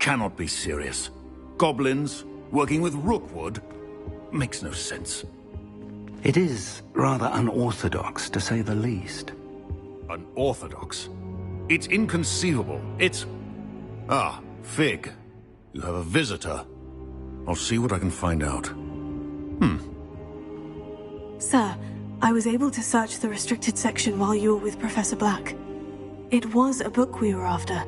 cannot be serious. Goblins working with Rookwood makes no sense. It is rather unorthodox, to say the least. Unorthodox? It's inconceivable. It's... Ah, Fig. You have a visitor. I'll see what I can find out. Sir, I was able to search the restricted section while you were with Professor Black. It was a book we were after.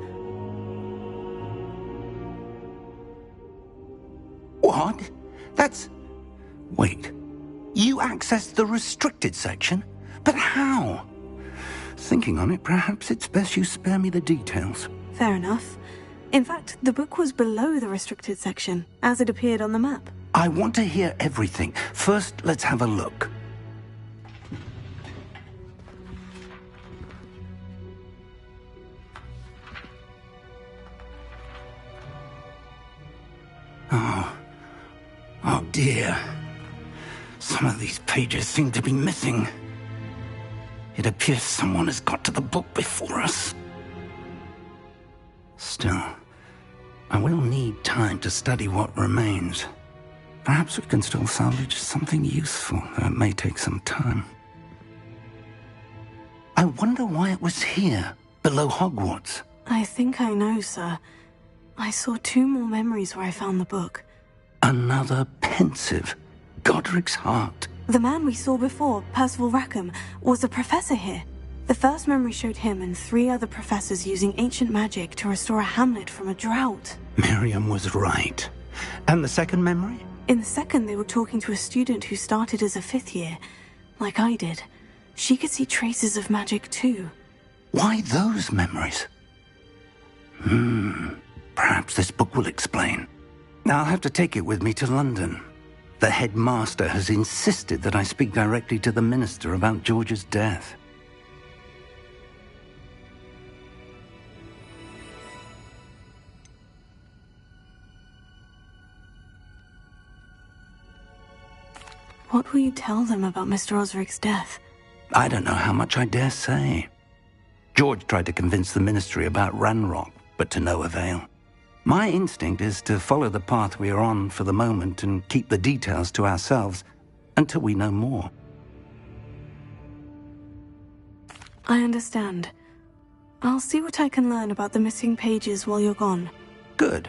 What? That's... Wait. You accessed the restricted section? But how? Thinking on it, perhaps it's best you spare me the details. Fair enough. In fact, the book was below the restricted section, as it appeared on the map. I want to hear everything. First, let's have a look. Oh dear. Some of these pages seem to be missing. It appears someone has got to the book before us. Still, I will need time to study what remains. Perhaps we can still salvage something useful, though it may take some time. I wonder why it was here, below Hogwarts. I think I know, sir. I saw 2 more memories where I found the book. Another pensive. Godric's heart. The man we saw before, Percival Rackham, was a professor here. The first memory showed him and 3 other professors using ancient magic to restore a hamlet from a drought. Miriam was right. And the second memory? In the second, they were talking to a student who started as a 5th year, like I did. She could see traces of magic too. Why those memories? Perhaps this book will explain. I'll have to take it with me to London. The headmaster has insisted that I speak directly to the minister about George's death. What will you tell them about Mr. Osric's death? I don't know how much I dare say. George tried to convince the ministry about Ranrock, but to no avail. My instinct is to follow the path we are on for the moment and keep the details to ourselves until we know more. I understand. I'll see what I can learn about the missing pages while you're gone. Good.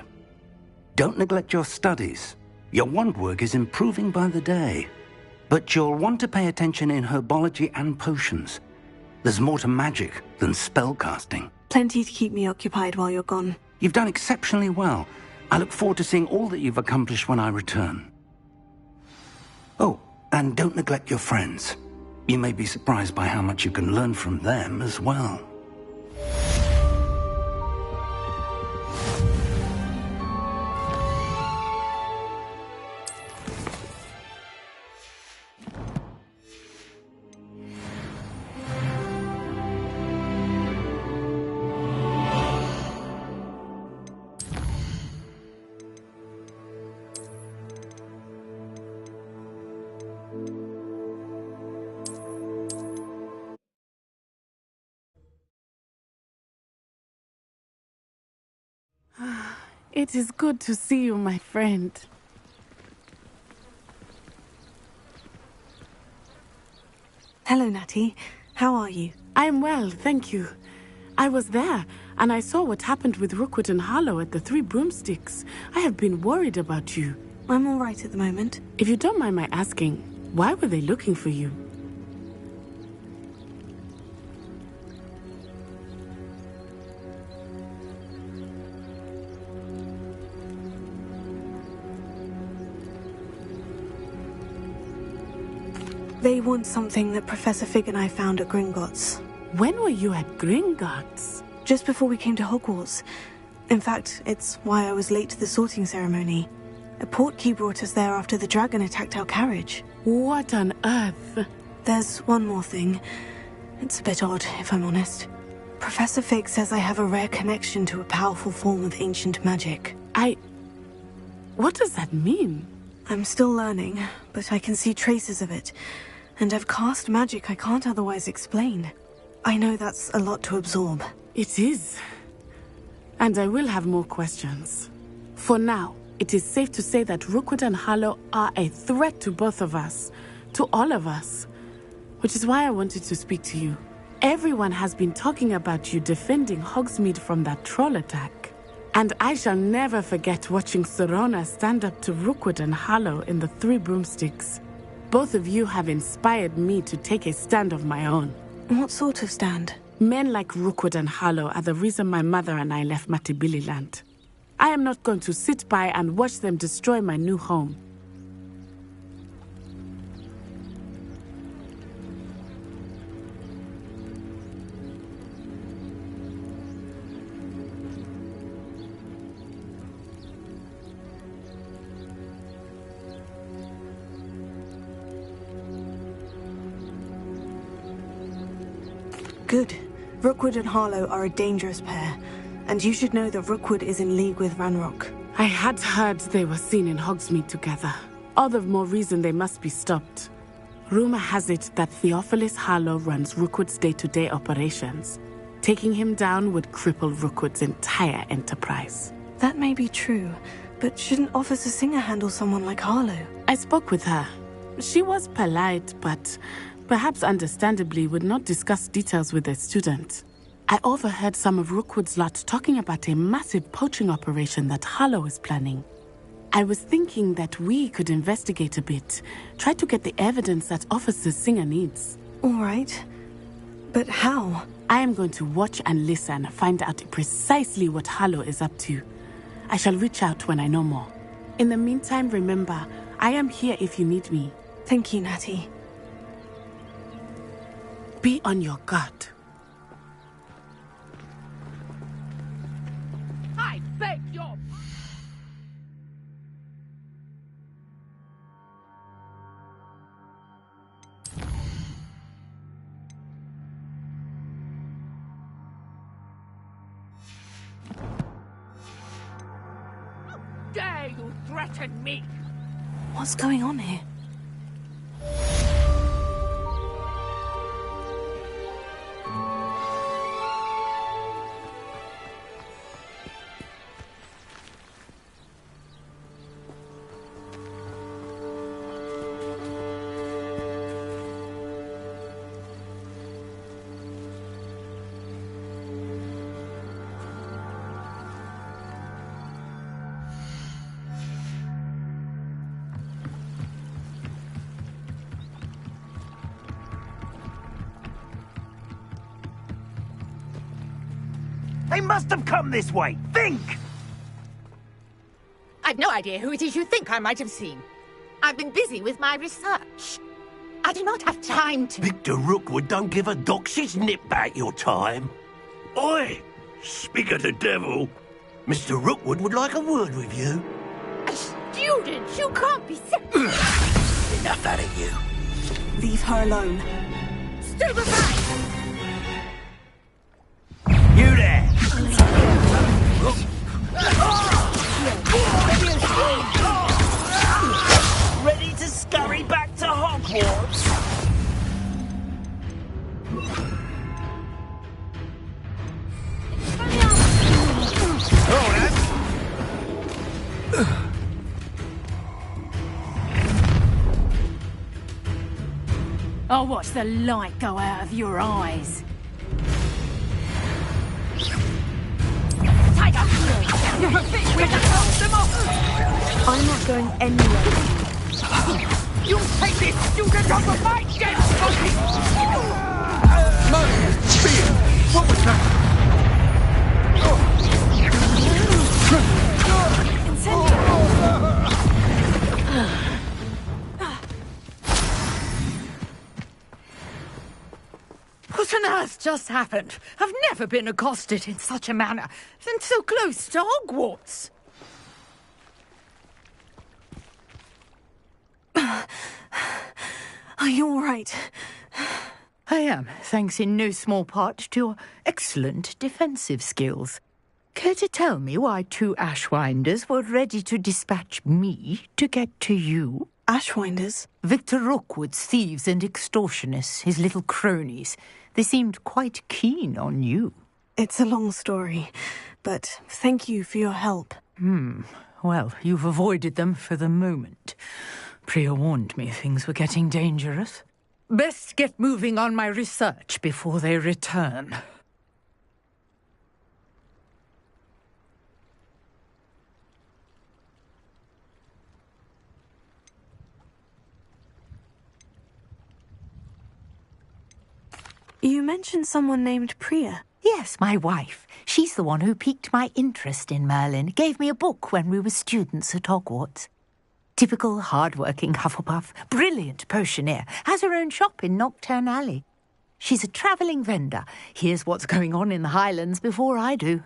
Don't neglect your studies. Your wand work is improving by the day. But you'll want to pay attention in herbology and potions. There's more to magic than spellcasting. Plenty to keep me occupied while you're gone. You've done exceptionally well. I look forward to seeing all that you've accomplished when I return. Oh, and don't neglect your friends. You may be surprised by how much you can learn from them as well. It is good to see you, my friend. Hello, Natty. How are you? I am well, thank you. I was there, and I saw what happened with Rookwood and Harlow at the Three Broomsticks. I have been worried about you. I'm all right at the moment. If you don't mind my asking, why were they looking for you? They want something that Professor Fig and I found at Gringotts. When were you at Gringotts? Just before we came to Hogwarts. In fact, it's why I was late to the sorting ceremony. A portkey brought us there after the dragon attacked our carriage. What on earth? There's one more thing. It's a bit odd, if I'm honest. Professor Fig says I have a rare connection to a powerful form of ancient magic. What does that mean? I'm still learning, but I can see traces of it. And I've cast magic I can't otherwise explain. I know that's a lot to absorb. It is. And I will have more questions. For now, it is safe to say that Rookwood and Harlow are a threat to both of us, to all of us. Which is why I wanted to speak to you. Everyone has been talking about you defending Hogsmeade from that troll attack. And I shall never forget watching Sirona stand up to Rookwood and Harlow in the Three Broomsticks. Both of you have inspired me to take a stand of my own. What sort of stand? Men like Rookwood and Harlow are the reason my mother and I left Matabeleland. I am not going to sit by and watch them destroy my new home. Good. Rookwood and Harlow are a dangerous pair, and you should know that Rookwood is in league with Ranrock. I had heard they were seen in Hogsmeade together. All the more reason they must be stopped. Rumor has it that Theophilus Harlow runs Rookwood's day-to-day operations. Taking him down would cripple Rookwood's entire enterprise. That may be true, but shouldn't Officer Singer handle someone like Harlow? I spoke with her. She was polite, but perhaps understandably would not discuss details with a student. I overheard some of Rookwood's lot talking about a massive poaching operation that Harlow is planning. I was thinking that we could investigate a bit, try to get the evidence that Officer Singer needs. All right. But how? I am going to watch and listen, find out precisely what Harlow is up to. I shall reach out when I know more. In the meantime, remember, I am here if you need me. Thank you, Natty. Be on your guard. I beg your... How dare you threaten me? What's going on here? They must have come this way. Think! I've no idea who it is you think I might have seen. I've been busy with my research. I do not have time to... Victor Rookwood don't give a doxy's nip back your time. Oi! Speak of the devil. Mr. Rookwood would like a word with you. A student? You can't be Enough out of you. Leave her alone. Stupefy! You there! Ready to scurry back to Hogwarts? I'll watch the light go out of your eyes. Tiger! You're a fish with the hold them off! I'm not going anywhere. You take this student off of my dead body! What was that? What on earth just happened? I've never been accosted in such a manner, and so close to Hogwarts. Are you all right? I am, thanks in no small part to your excellent defensive skills. Care to tell me why two Ashwinders were ready to dispatch me to get to you? Ashwinders? Victor Rookwood's thieves and extortionists, his little cronies. They seemed quite keen on you. It's a long story, but thank you for your help. Well, you've avoided them for the moment. Priya warned me things were getting dangerous. Best get moving on my research before they return. You mentioned someone named Priya. Yes, my wife. She's the one who piqued my interest in Merlin. Gave me a book when we were students at Hogwarts. Typical hard-working Hufflepuff. Brilliant potioneer. Has her own shop in Nocturne Alley. She's a travelling vendor. Hears what's going on in the Highlands before I do.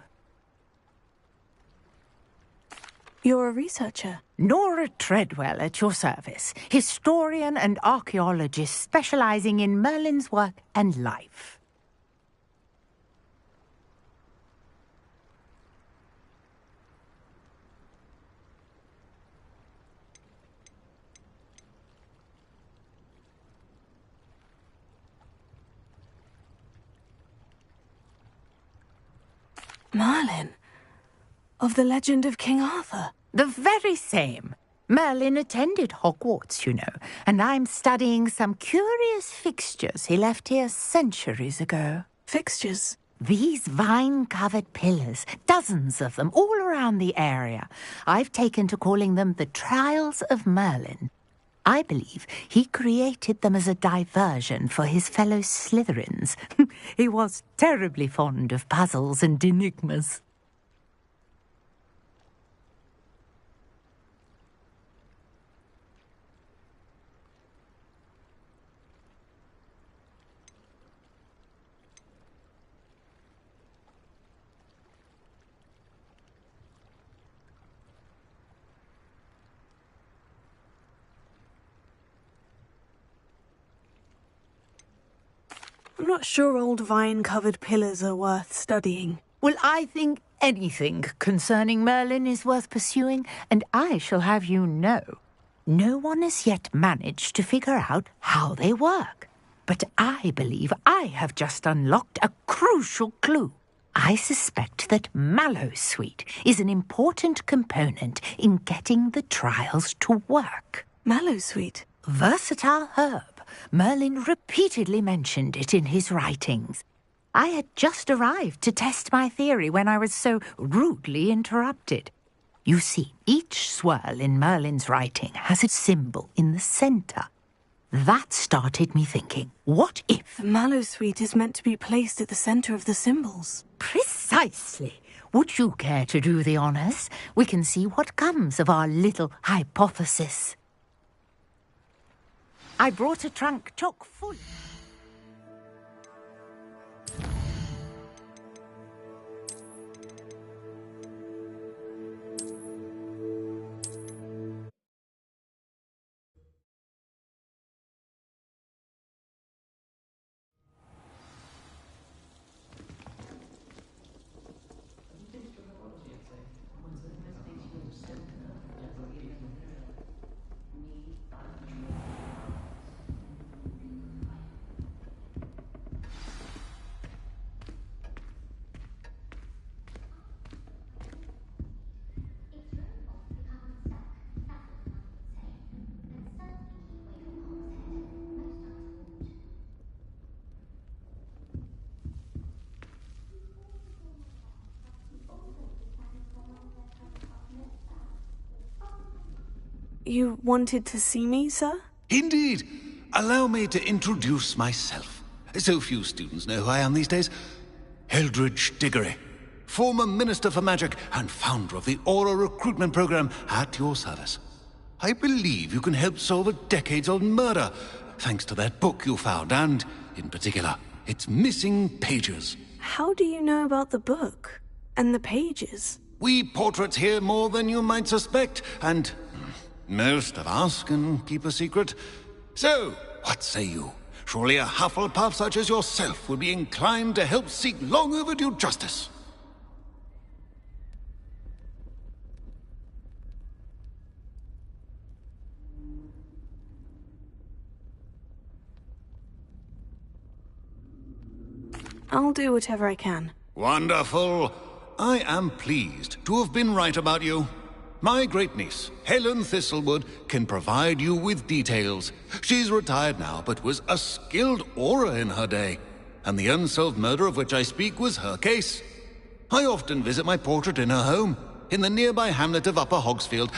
You're a researcher? Nora Treadwell at your service. Historian and archaeologist specialising in Merlin's work and life. Merlin? Of the legend of King Arthur? The very same. Merlin attended Hogwarts, you know, and I'm studying some curious fixtures he left here centuries ago. Fixtures? These vine-covered pillars, dozens of them, all around the area. I've taken to calling them the Trials of Merlin. I believe he created them as a diversion for his fellow Slytherins. He was terribly fond of puzzles and enigmas. I'm not sure old vine-covered pillars are worth studying. Well, I think anything concerning Merlin is worth pursuing, and I shall have you know, no one has yet managed to figure out how they work. But I believe I have just unlocked a crucial clue. I suspect that Mallowsweet is an important component in getting the trials to work. Mallowsweet? Versatile herb. Merlin repeatedly mentioned it in his writings. I had just arrived to test my theory when I was so rudely interrupted. You see, each swirl in Merlin's writing has a symbol in the centre. That started me thinking, what if... The Mallowsweet is meant to be placed at the centre of the symbols. Precisely. Would you care to do the honours? We can see what comes of our little hypothesis. I brought a trunk chock full. You wanted to see me, sir? Indeed. Allow me to introduce myself. So few students know who I am these days. Eldridge Diggory, former Minister for Magic and founder of the Aura Recruitment Program, at your service. I believe you can help solve a decades-old murder, thanks to that book you found, and, in particular, its missing pages. How do you know about the book? And the pages? We portraits hear more than you might suspect, and most of us can keep a secret. So, what say you? Surely a Hufflepuff such as yourself would be inclined to help seek long overdue justice. I'll do whatever I can. Wonderful. I am pleased to have been right about you. My great-niece, Helen Thistlewood, can provide you with details. She's retired now, but was a skilled aura in her day. And the unsolved murder of which I speak was her case. I often visit my portrait in her home, in the nearby hamlet of Upper Hogsfield.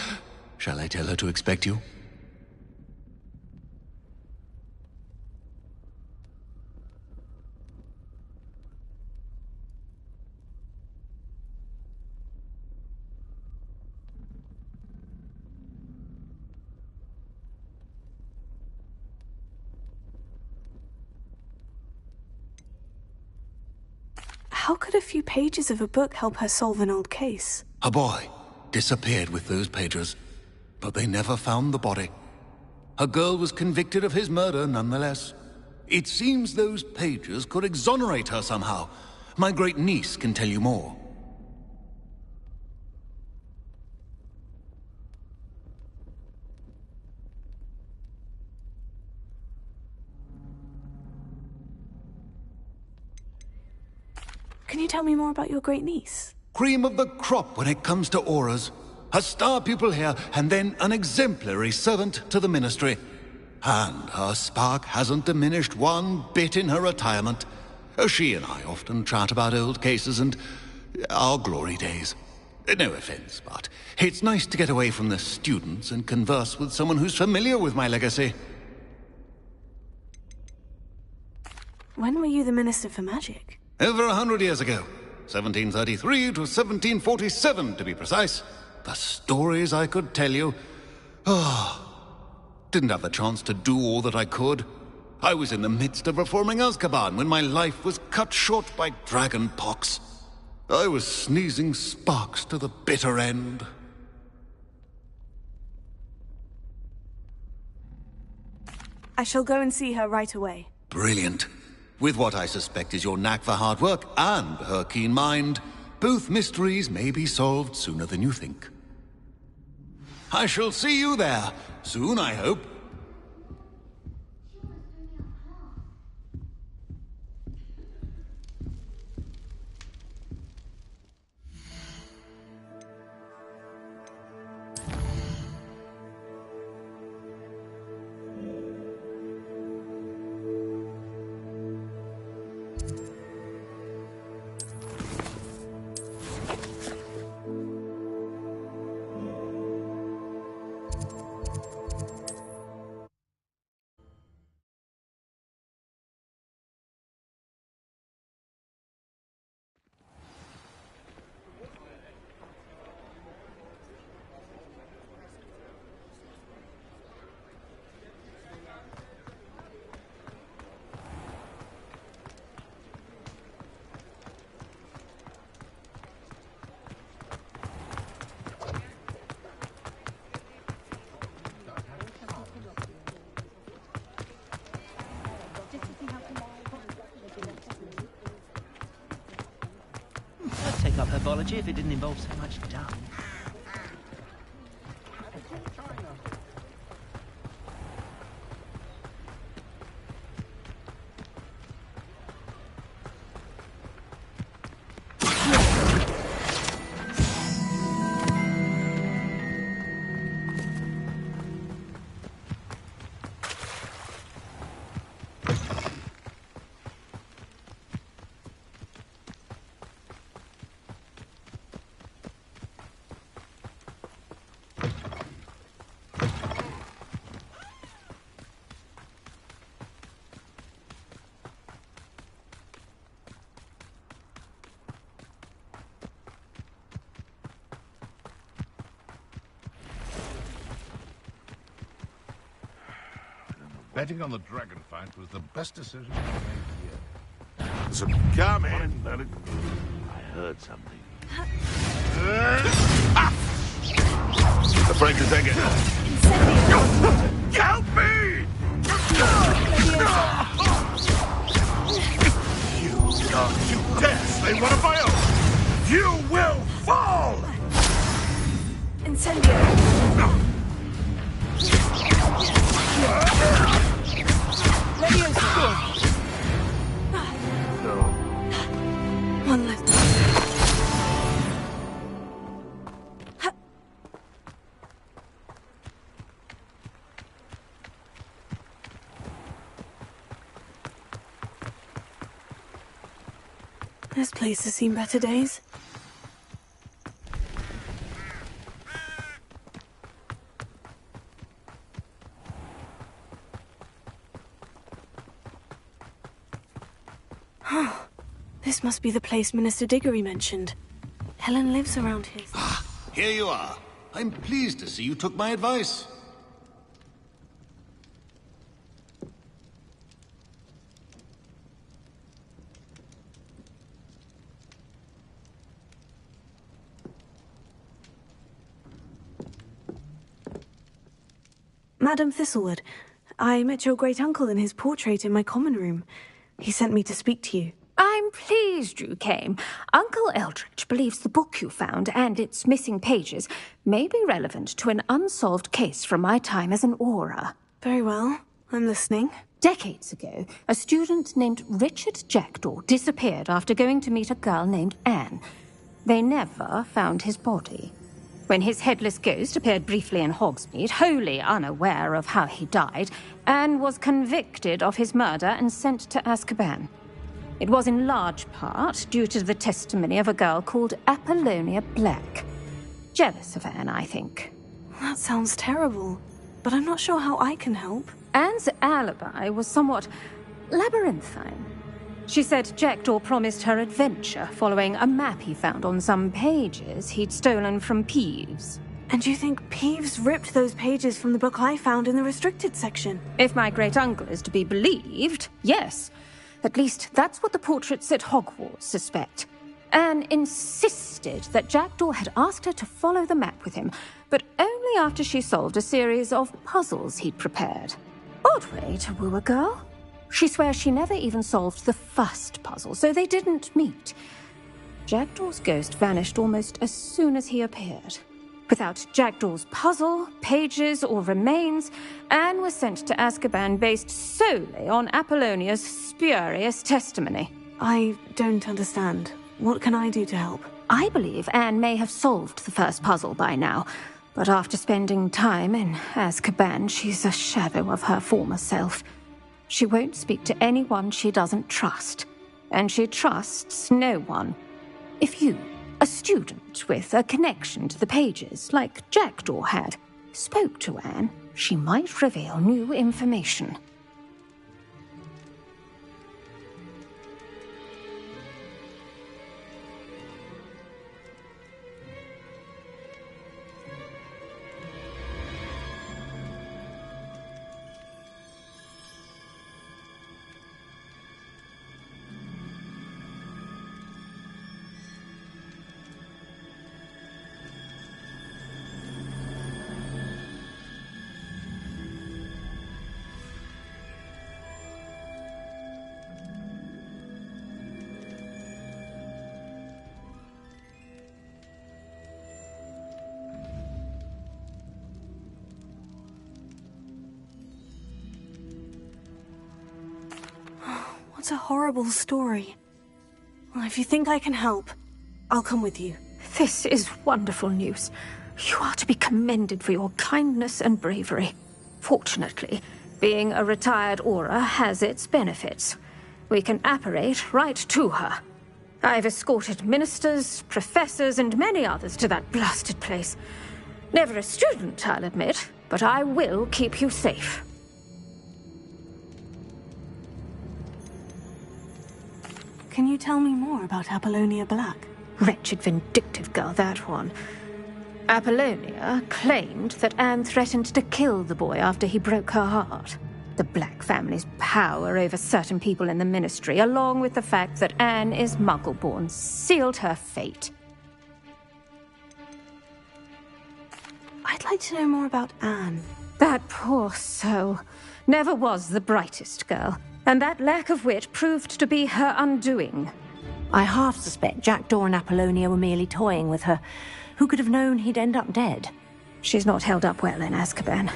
Shall I tell her to expect you? How could a few pages of a book help her solve an old case? A boy disappeared with those pages, but they never found the body. A girl was convicted of his murder nonetheless. It seems those pages could exonerate her somehow. My great-niece can tell you more. Can you tell me more about your great-niece? Cream of the crop when it comes to auras. A star pupil here, and then an exemplary servant to the ministry. And her spark hasn't diminished one bit in her retirement. She and I often chat about old cases and our glory days. No offense, but it's nice to get away from the students and converse with someone who's familiar with my legacy. When were you the Minister for Magic? Over 100 years ago. 1733 to 1747, to be precise. The stories I could tell you. Didn't have the chance to do all that I could. I was in the midst of reforming Azkaban when my life was cut short by dragon pox. I was sneezing sparks to the bitter end. I shall go and see her right away. Brilliant. With what I suspect is your knack for hard work and her keen mind, both mysteries may be solved sooner than you think. I shall see you there, soon I hope. I'd take up herbology if it didn't involve so much dung. Betting on the dragon fight was the best decision I made here. So come in, let it... I heard something. Afraid to take it. Help me! You dare slay one of my own! You will fall! Incendio! One left. This place has seen better days. This must be the place Minister Diggory mentioned. Helen lives around here. Here you are. I'm pleased to see you took my advice. Madam Thistlewood, I met your great-uncle in his portrait in my common room. He sent me to speak to you. I'm pleased you came. Uncle Eldridge believes the book you found and its missing pages may be relevant to an unsolved case from my time as an Auror. Very well. I'm listening. Decades ago, a student named Richard Jackdaw disappeared after going to meet a girl named Anne. They never found his body. When his headless ghost appeared briefly in Hogsmeade, wholly unaware of how he died, Anne was convicted of his murder and sent to Azkaban. It was in large part due to the testimony of a girl called Apollonia Black. Jealous of Anne, I think. That sounds terrible, but I'm not sure how I can help. Anne's alibi was somewhat labyrinthine. She said Jackdaw promised her adventure following a map he found on some pages he'd stolen from Peeves. And you think Peeves ripped those pages from the book I found in the restricted section? If my great-uncle is to be believed, yes. At least that's what the portraits at Hogwarts suspect. Anne insisted that Jackdaw had asked her to follow the map with him, but only after she solved a series of puzzles he'd prepared. Odd way to woo a girl. She swears she never even solved the first puzzle, so they didn't meet. Jackdaw's ghost vanished almost as soon as he appeared. Without Jackdaw's puzzle, pages, or remains, Anne was sent to Azkaban based solely on Apollonia's spurious testimony. I don't understand. What can I do to help? I believe Anne may have solved the first puzzle by now, but after spending time in Azkaban, she's a shadow of her former self. She won't speak to anyone she doesn't trust, and she trusts no one. If you, a student with a connection to the pages, like Jackdaw had, spoke to Anne, she might reveal new information. What a horrible story. Well, if you think I can help, I'll come with you. This is wonderful news. You are to be commended for your kindness and bravery. Fortunately, being a retired Auror has its benefits. We can apparate right to her. I've escorted ministers, professors, and many others to that blasted place. Never a student, I'll admit, but I will keep you safe. Can you tell me more about Apollonia Black? Wretched, vindictive girl, that one. Apollonia claimed that Anne threatened to kill the boy after he broke her heart. The Black family's power over certain people in the Ministry, along with the fact that Anne is Muggle-born, sealed her fate. I'd like to know more about Anne. That poor soul never was the brightest girl, and that lack of wit proved to be her undoing. I half suspect Jackdaw and Apollonia were merely toying with her. Who could have known he'd end up dead? She's not held up well in Azkaban.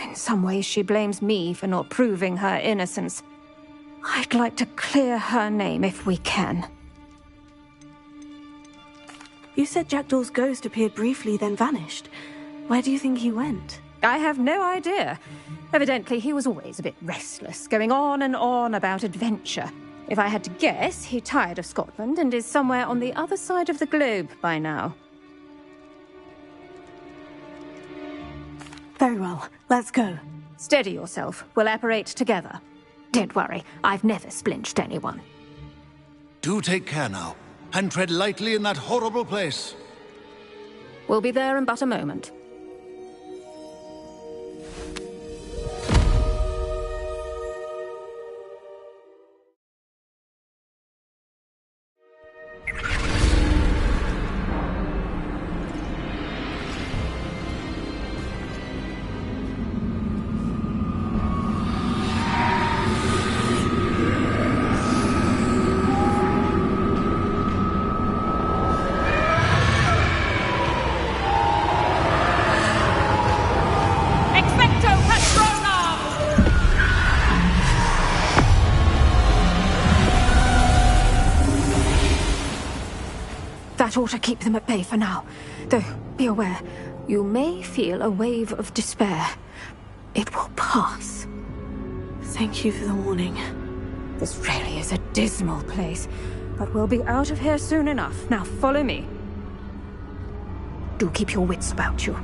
In some ways, she blames me for not proving her innocence. I'd like to clear her name if we can. You said Jackdaw's ghost appeared briefly, then vanished. Where do you think he went? I have no idea. Evidently, he was always a bit restless, going on and on about adventure. If I had to guess, he tired of Scotland and is somewhere on the other side of the globe by now. Very well. Let's go. Steady yourself. We'll apparate together. Don't worry, I've never splinched anyone. Do take care now, and tread lightly in that horrible place. We'll be there in but a moment. That ought to keep them at bay for now. Though, be aware, you may feel a wave of despair. It will pass. Thank you for the warning. This really is a dismal place, but we'll be out of here soon enough. Now follow me. Do keep your wits about you.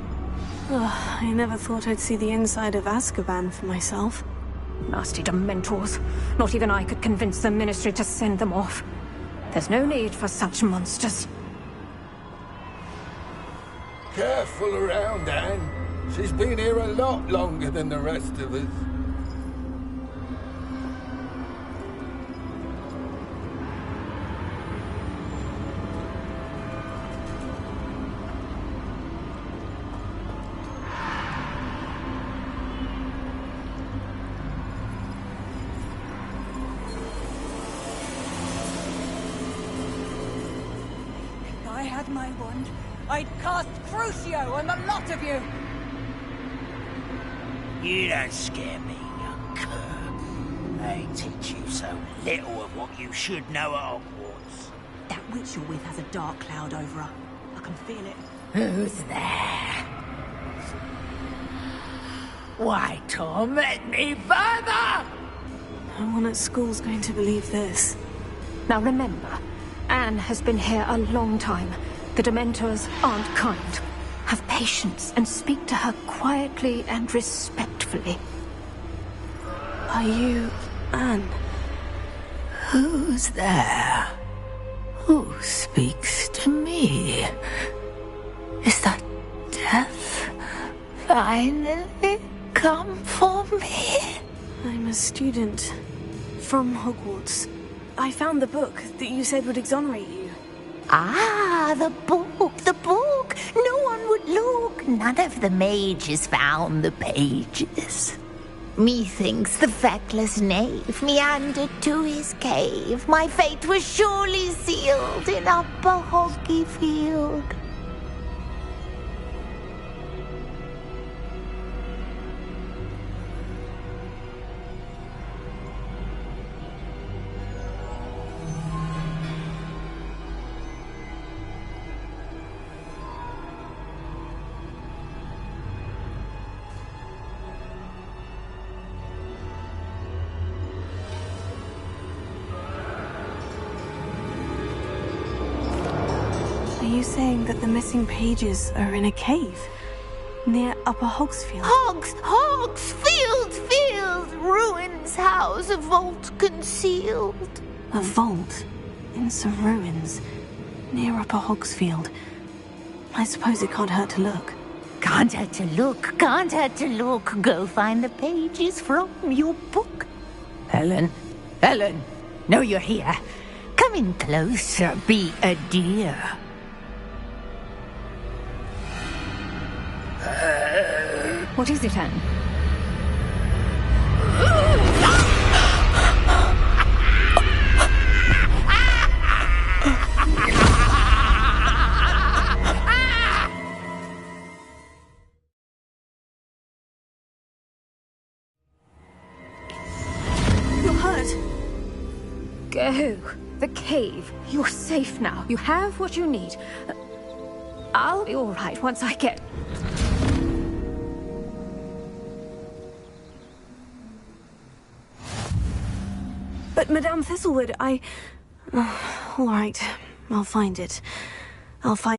I never thought I'd see the inside of Azkaban for myself. Nasty Dementors. Not even I could convince the Ministry to send them off. There's no need for such monsters. Careful around, Anne. She's been here a lot longer than the rest of us. If I had my wand, I'd cast Crucio on the lot of you! You don't scare me, young cur. They teach you so little of what you should know at Hogwarts. That witch you're with has a dark cloud over her. I can feel it. Who's there? Why torment me further? No one at school's going to believe this. Now remember, Anne has been here a long time. The Dementors aren't kind. Have patience and speak to her quietly and respectfully. Are you Anne? Who's there? Who speaks to me? Is that death finally come for me? I'm a student from Hogwarts. I found the book that you said would exonerate you. Ah, the book, the book! No one would look. None of the mages found the pages. Methinks the feckless knave meandered to his cave. My fate was surely sealed in Upper Hoggyfield. Are you saying that the missing pages are in a cave? Near Upper Hogsfield? Field! Ruins house, a vault concealed. A vault? In some ruins? Near Upper Hogsfield? I suppose it can't hurt to look. Can't hurt to look, can't hurt to look. Go find the pages from your book. Helen, know you're here. Come in closer, be a dear. What is it, Anne? You're hurt. Go. The cave. You're safe now. You have what you need. I'll be all right once I get... But Madame Thistlewood, all right, I'll find it. I'll find...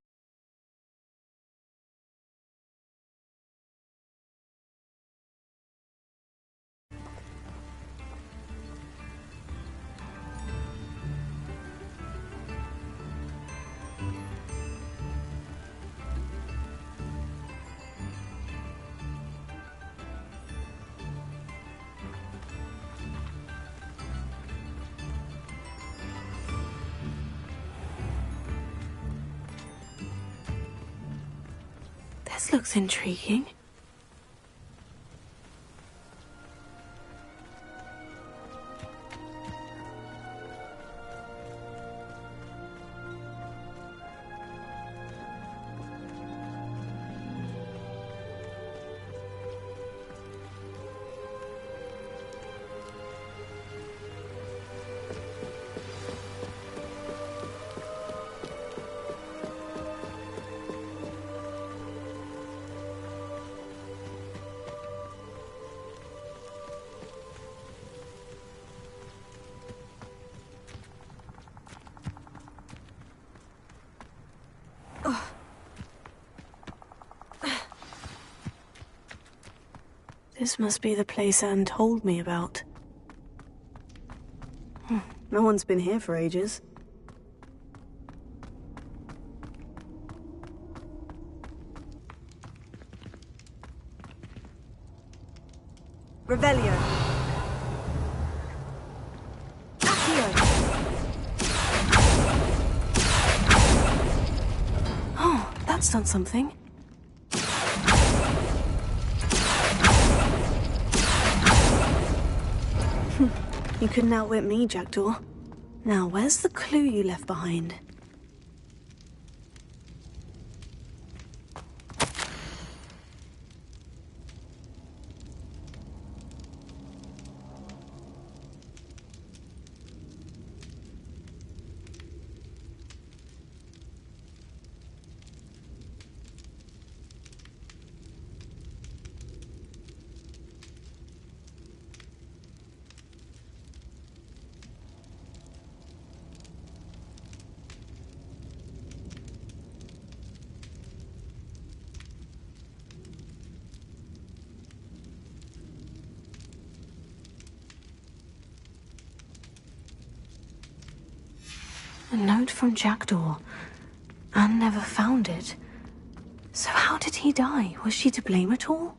This looks intriguing. This must be the place Anne told me about. No one's been here for ages. Revelio. Accio. Oh, that's done something. You couldn't outwit me, Jackdaw. Now, where's the clue you left behind? A note from Jackdaw. Anne never found it. So how did he die? Was she to blame at all?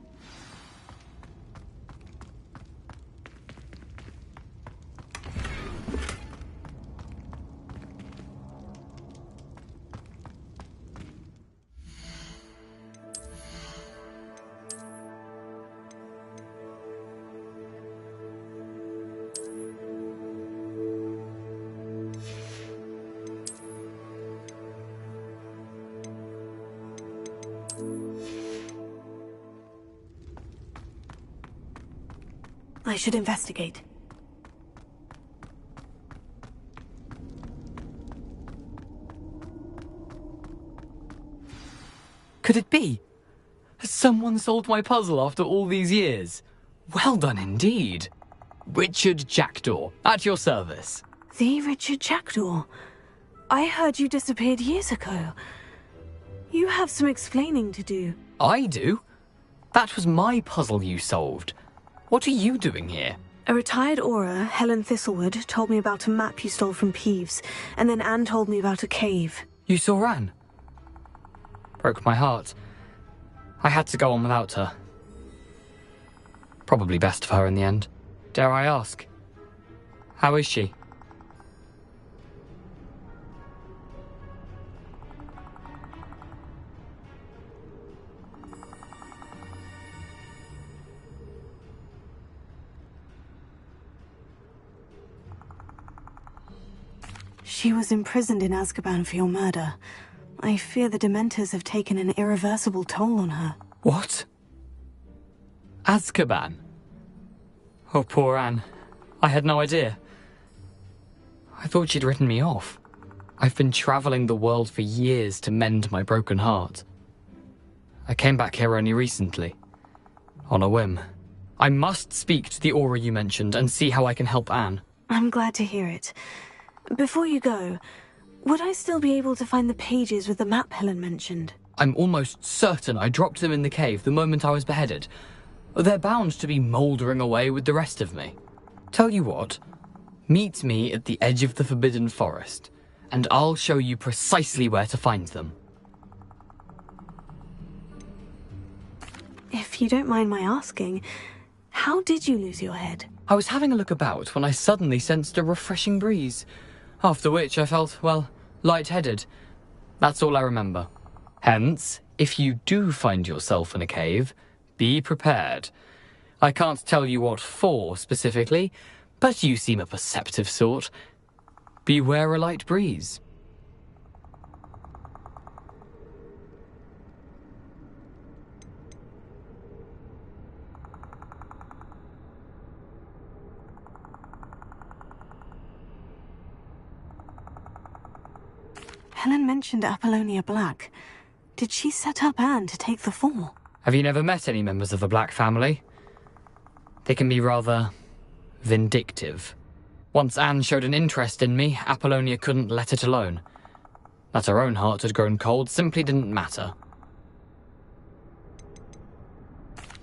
I should investigate. Could it be? Has someone solved my puzzle after all these years? Well done indeed. Richard Jackdaw, at your service. The Richard Jackdaw? I heard you disappeared years ago. You have some explaining to do. I do? That was my puzzle you solved. What are you doing here? A retired Auror, Helen Thistlewood, told me about a map you stole from Peeves, and then Anne told me about a cave. You saw Anne? Broke my heart. I had to go on without her. Probably best for her in the end. Dare I ask? How is she? She was imprisoned in Azkaban for your murder. I fear the Dementors have taken an irreversible toll on her. What? Azkaban? Oh, poor Anne. I had no idea. I thought she'd written me off. I've been traveling the world for years to mend my broken heart. I came back here only recently. On a whim. I must speak to the Auror you mentioned and see how I can help Anne. I'm glad to hear it. Before you go, would I still be able to find the pages with the map Helen mentioned? I'm almost certain I dropped them in the cave the moment I was beheaded. They're bound to be mouldering away with the rest of me. Tell you what, meet me at the edge of the Forbidden Forest, and I'll show you precisely where to find them. If you don't mind my asking, how did you lose your head? I was having a look about when I suddenly sensed a refreshing breeze, after which I felt, well, lightheaded. That's all I remember. Hence, if you do find yourself in a cave, be prepared. I can't tell you what for specifically, but you seem a perceptive sort. Beware a light breeze. Helen mentioned Apollonia Black. Did she set up Anne to take the fall? Have you never met any members of the Black family? They can be rather vindictive. Once Anne showed an interest in me, Apollonia couldn't let it alone. That her own heart had grown cold simply didn't matter.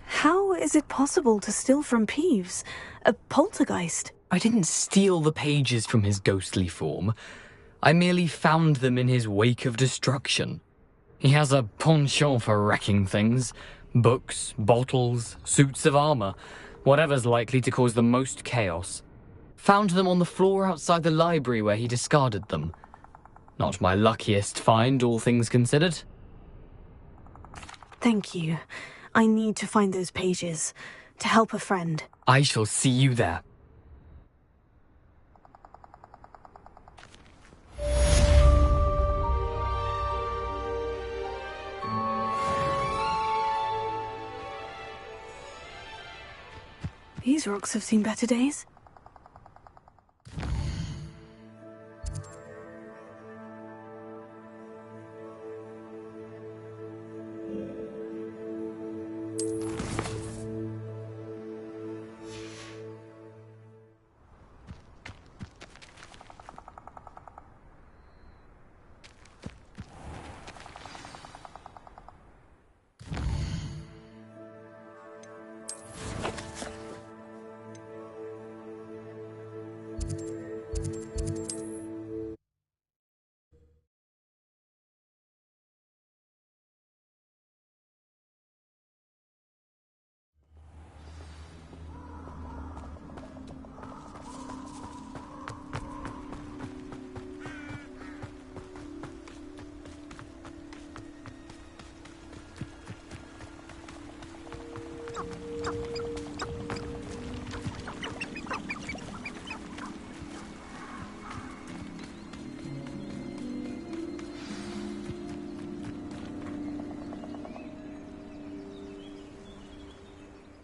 How is it possible to steal from Peeves? A poltergeist? I didn't steal the pages from his ghostly form. I merely found them in his wake of destruction. He has a penchant for wrecking things. Books, bottles, suits of armor, whatever's likely to cause the most chaos. Found them on the floor outside the library where he discarded them. Not my luckiest find, all things considered. Thank you. I need to find those pages. To help a friend. I shall see you there. These rocks have seen better days.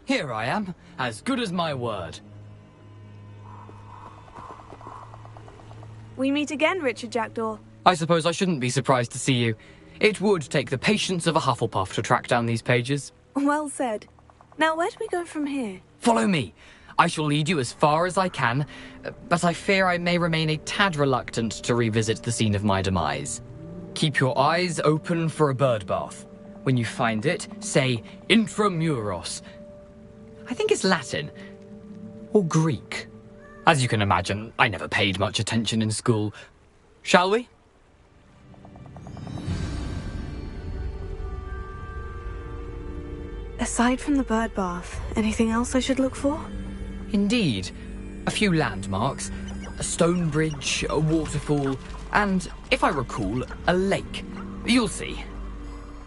Here I am, as good as my word. We meet again, Richard Jackdaw. I suppose I shouldn't be surprised to see you. It would take the patience of a Hufflepuff to track down these pages. Well said. Now, where do we go from here? Follow me. I shall lead you as far as I can, but I fear I may remain a tad reluctant to revisit the scene of my demise. Keep your eyes open for a bird bath. When you find it, say Intramuros. I think it's Latin. Or Greek. As you can imagine, I never paid much attention in school. Shall we? Aside from the bird bath, anything else I should look for? Indeed. A few landmarks. A stone bridge, a waterfall, and, if I recall, a lake. You'll see.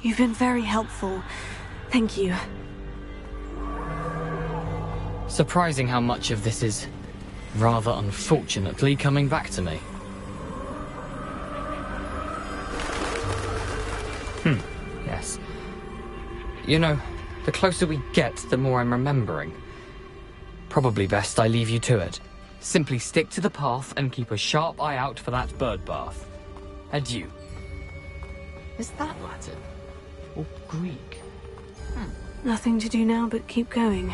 You've been very helpful. Thank you. Surprising how much of this is, rather unfortunately, coming back to me. Yes. You know, the closer we get, the more I'm remembering. Probably best I leave you to it. Simply stick to the path and keep a sharp eye out for that bird bath. Adieu. Is that Latin? Or Greek? Nothing to do now but keep going.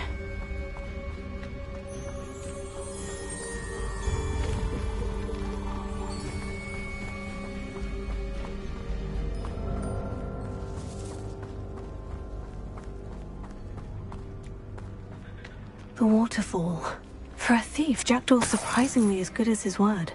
The waterfall. For a thief, Jackdaw's surprisingly as good as his word.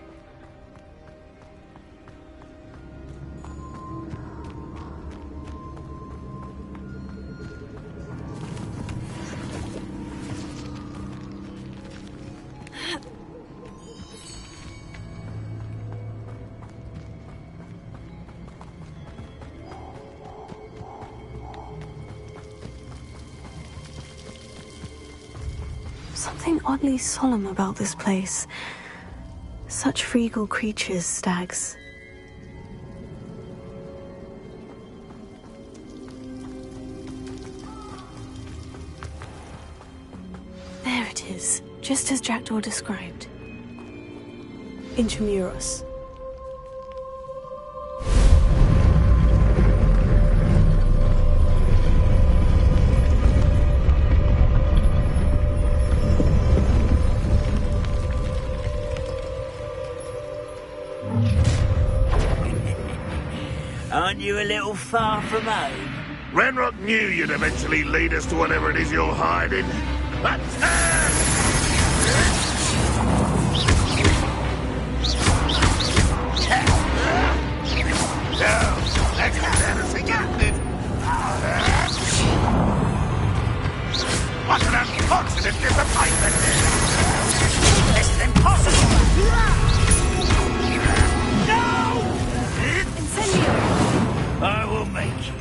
Something oddly solemn about this place. Such regal creatures, stags. There it is, just as Jackdaw described. Intramuros. Aren't you a little far from home? Ranrock knew you'd eventually lead us to whatever it is you're hiding. What an unfortunate disappointment! This is impossible! No! Incendio! I will make you.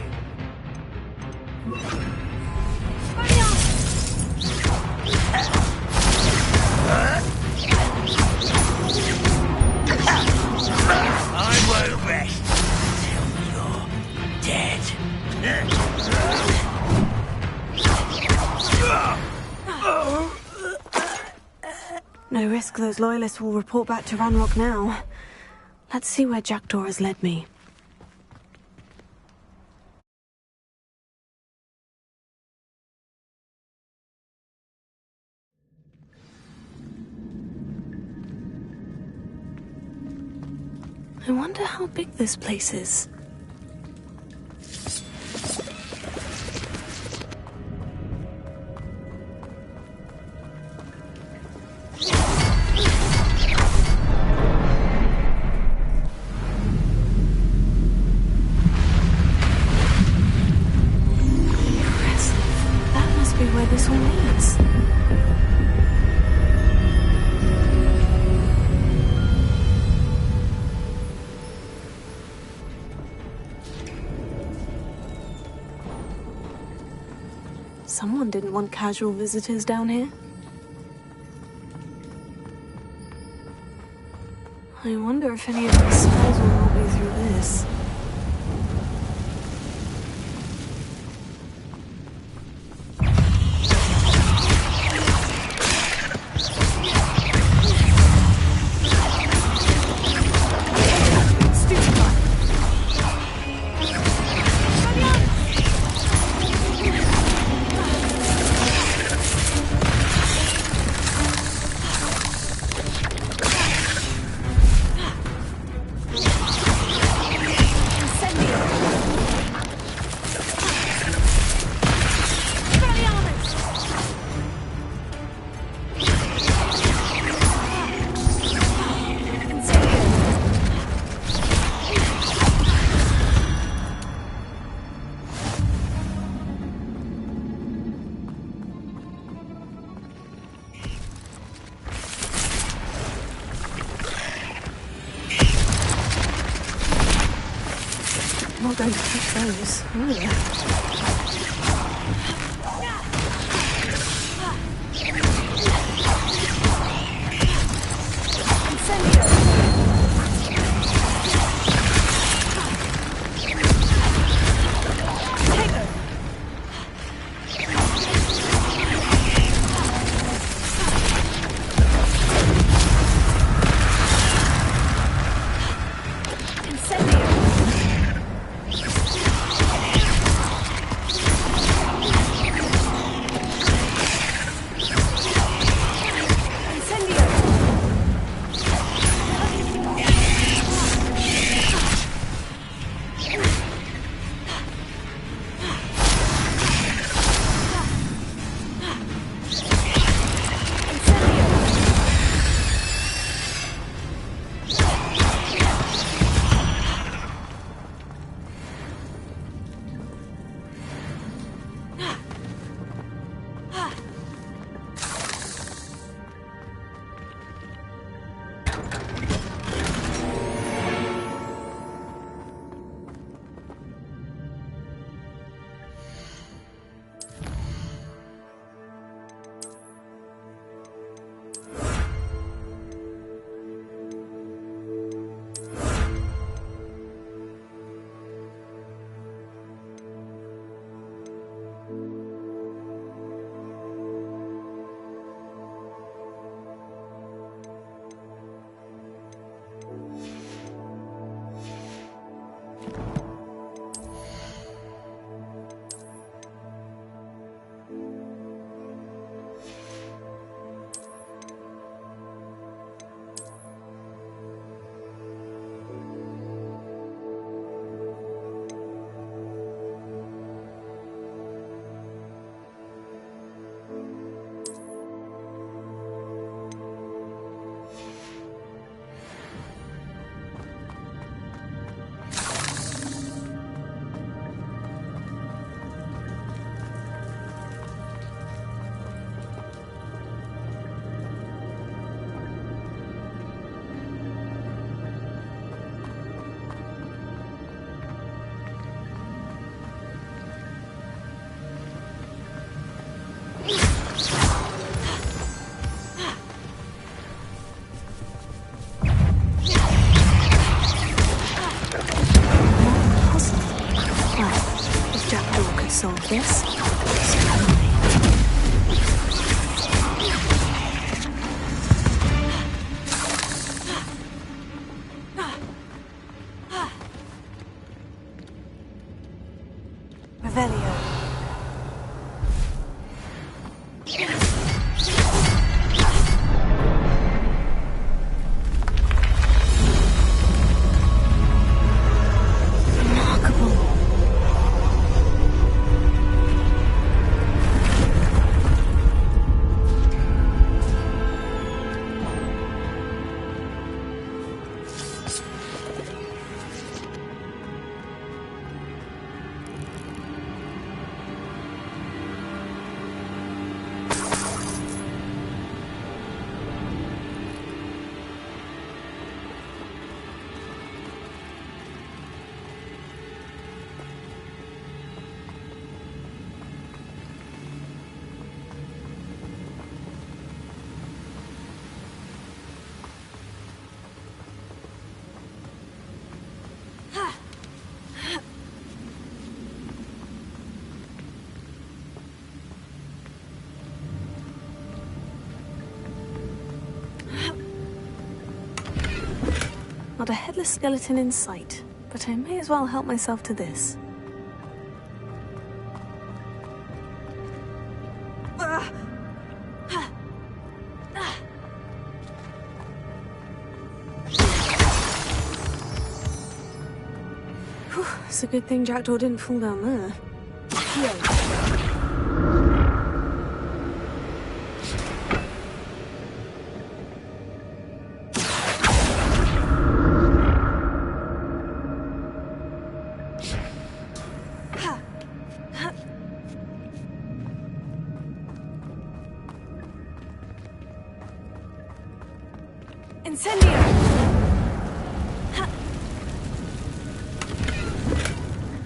I won't rest until you're dead. No risk those loyalists will report back to Ranrock now. Let's see where Jackdaw has led me. I wonder how big this place is. This all leads. Someone didn't want casual visitors down here. I wonder if any of the spells will help me through this. I'm not going to touch those, are you? Not a headless skeleton in sight, but I may as well help myself to this. It's a good thing Jackdaw didn't fall down there.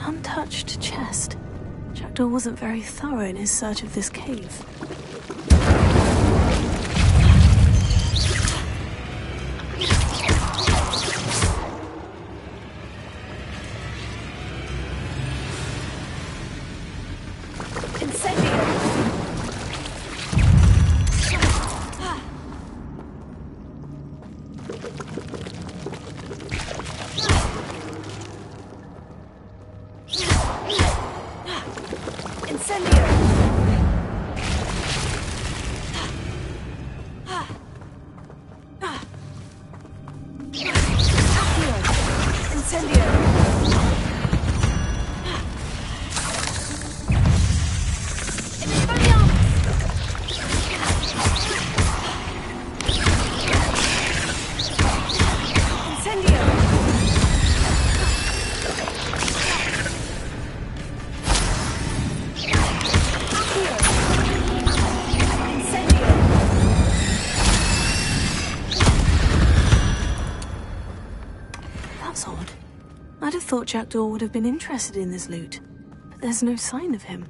Untouched chest. Jackdaw wasn't very thorough in his search of this cave. I thought Jackdaw would have been interested in this loot, but there's no sign of him.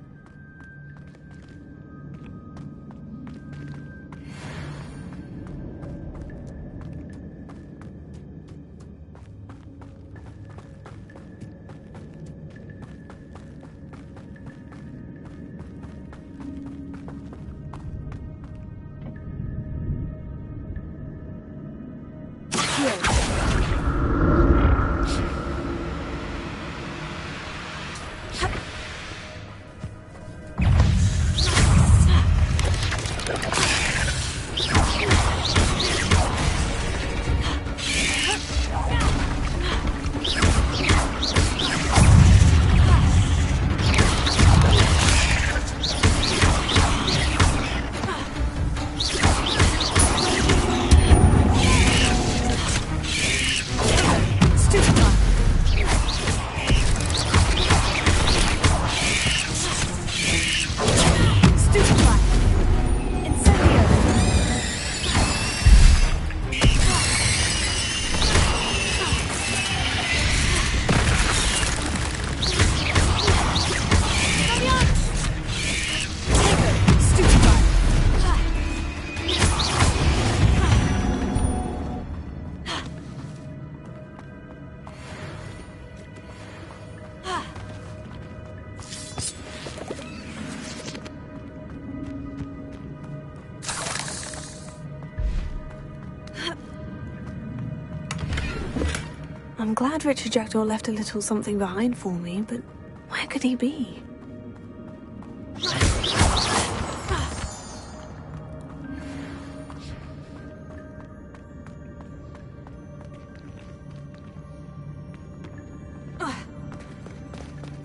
I'm glad Richard Jackdaw left a little something behind for me, but where could he be?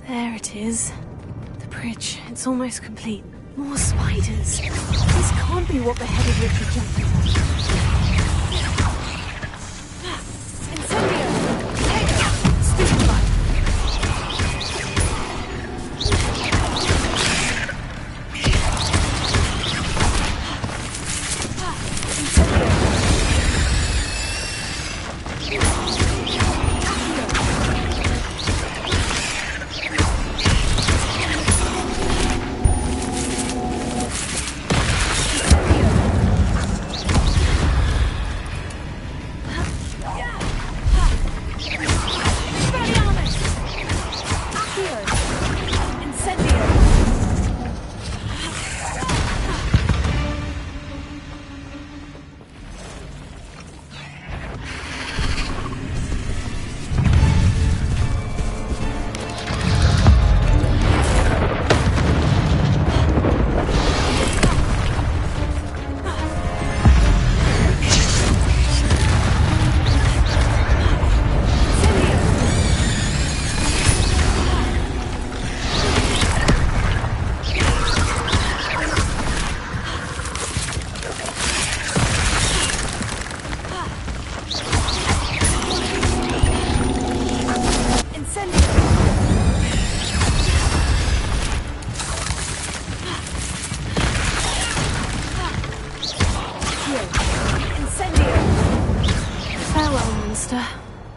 There it is. The bridge. It's almost complete. More spiders. This can't be what beheaded Richard Jackdaw. Master.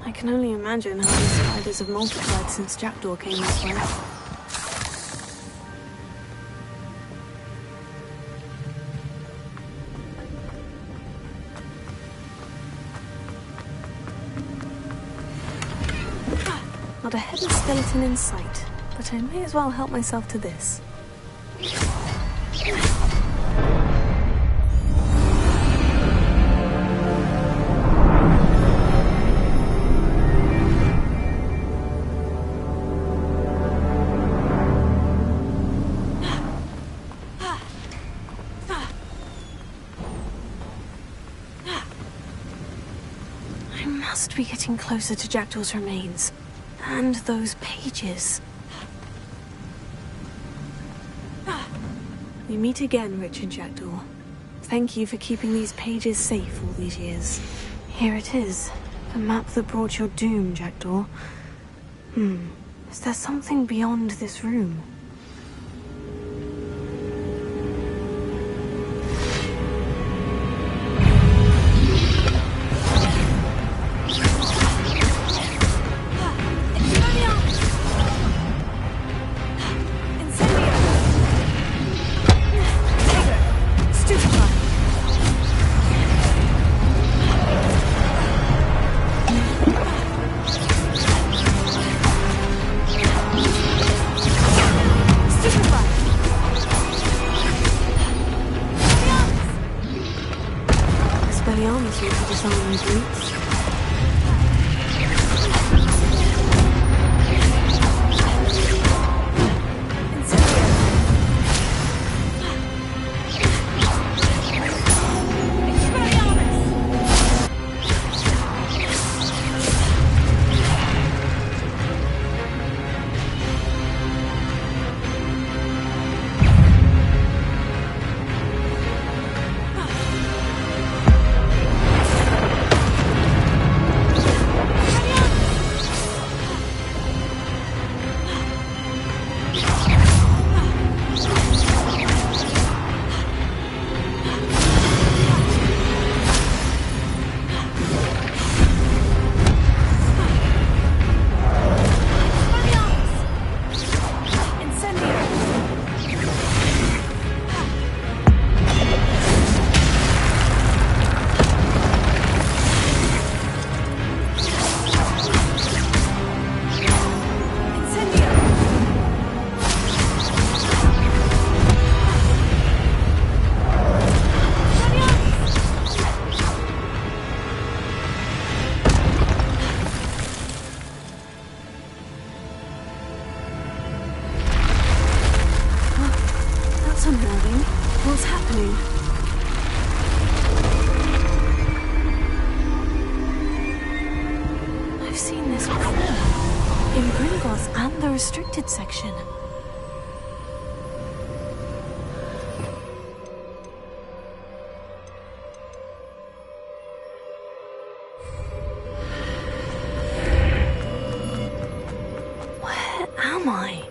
I can only imagine how these spiders have multiplied since Jackdaw came this way. Not a hidden skeleton in sight, but I may as well help myself to this. I must be getting closer to Jackdaw's remains. And those pages. We meet again, Richard Jackdaw. Thank you for keeping these pages safe all these years. Here it is. The map that brought your doom, Jackdaw. Is there something beyond this room? Expelliarmus will be disarming his roots. Unnerving. What's happening? I've seen this before. In Gringotts and the restricted section. Where am I?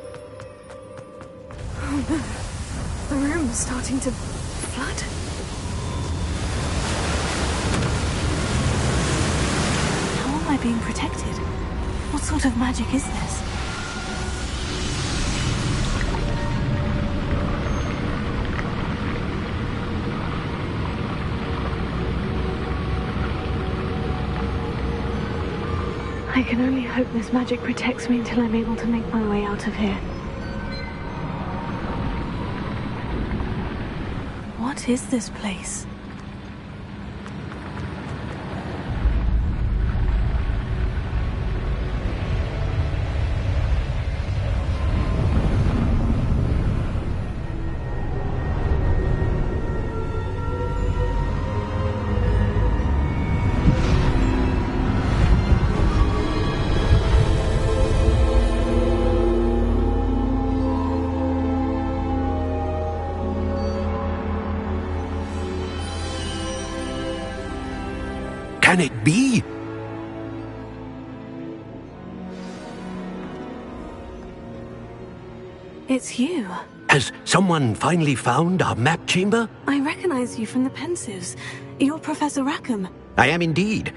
Oh no. The room's starting to flood. How am I being protected? What sort of magic is this? I can only hope this magic protects me until I'm able to make my way out of here. What is this place? Can it be? It's you. Has someone finally found our map chamber? I recognize you from the Pensives. You're Professor Rackham. I am indeed.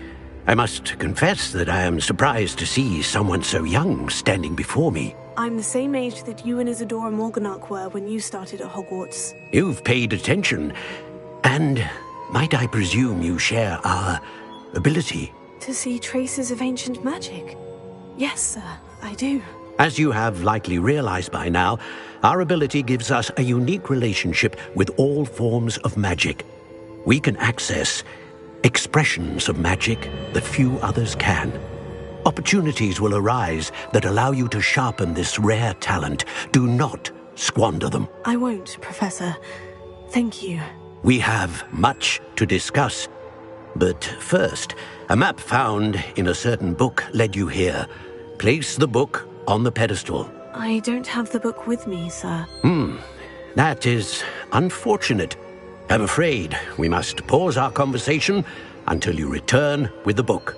I must confess that I am surprised to see someone so young standing before me. I'm the same age that you and Isadora Morganach were when you started at Hogwarts. You've paid attention, and might I presume you share our ability? To see traces of ancient magic? Yes, sir, I do. As you have likely realized by now, our ability gives us a unique relationship with all forms of magic. We can access expressions of magic that few others can. Opportunities will arise that allow you to sharpen this rare talent. Do not squander them. I won't, Professor. Thank you. We have much to discuss. But first, a map found in a certain book led you here. Place the book on the pedestal. I don't have the book with me, sir. That is unfortunate. I'm afraid we must pause our conversation until you return with the book.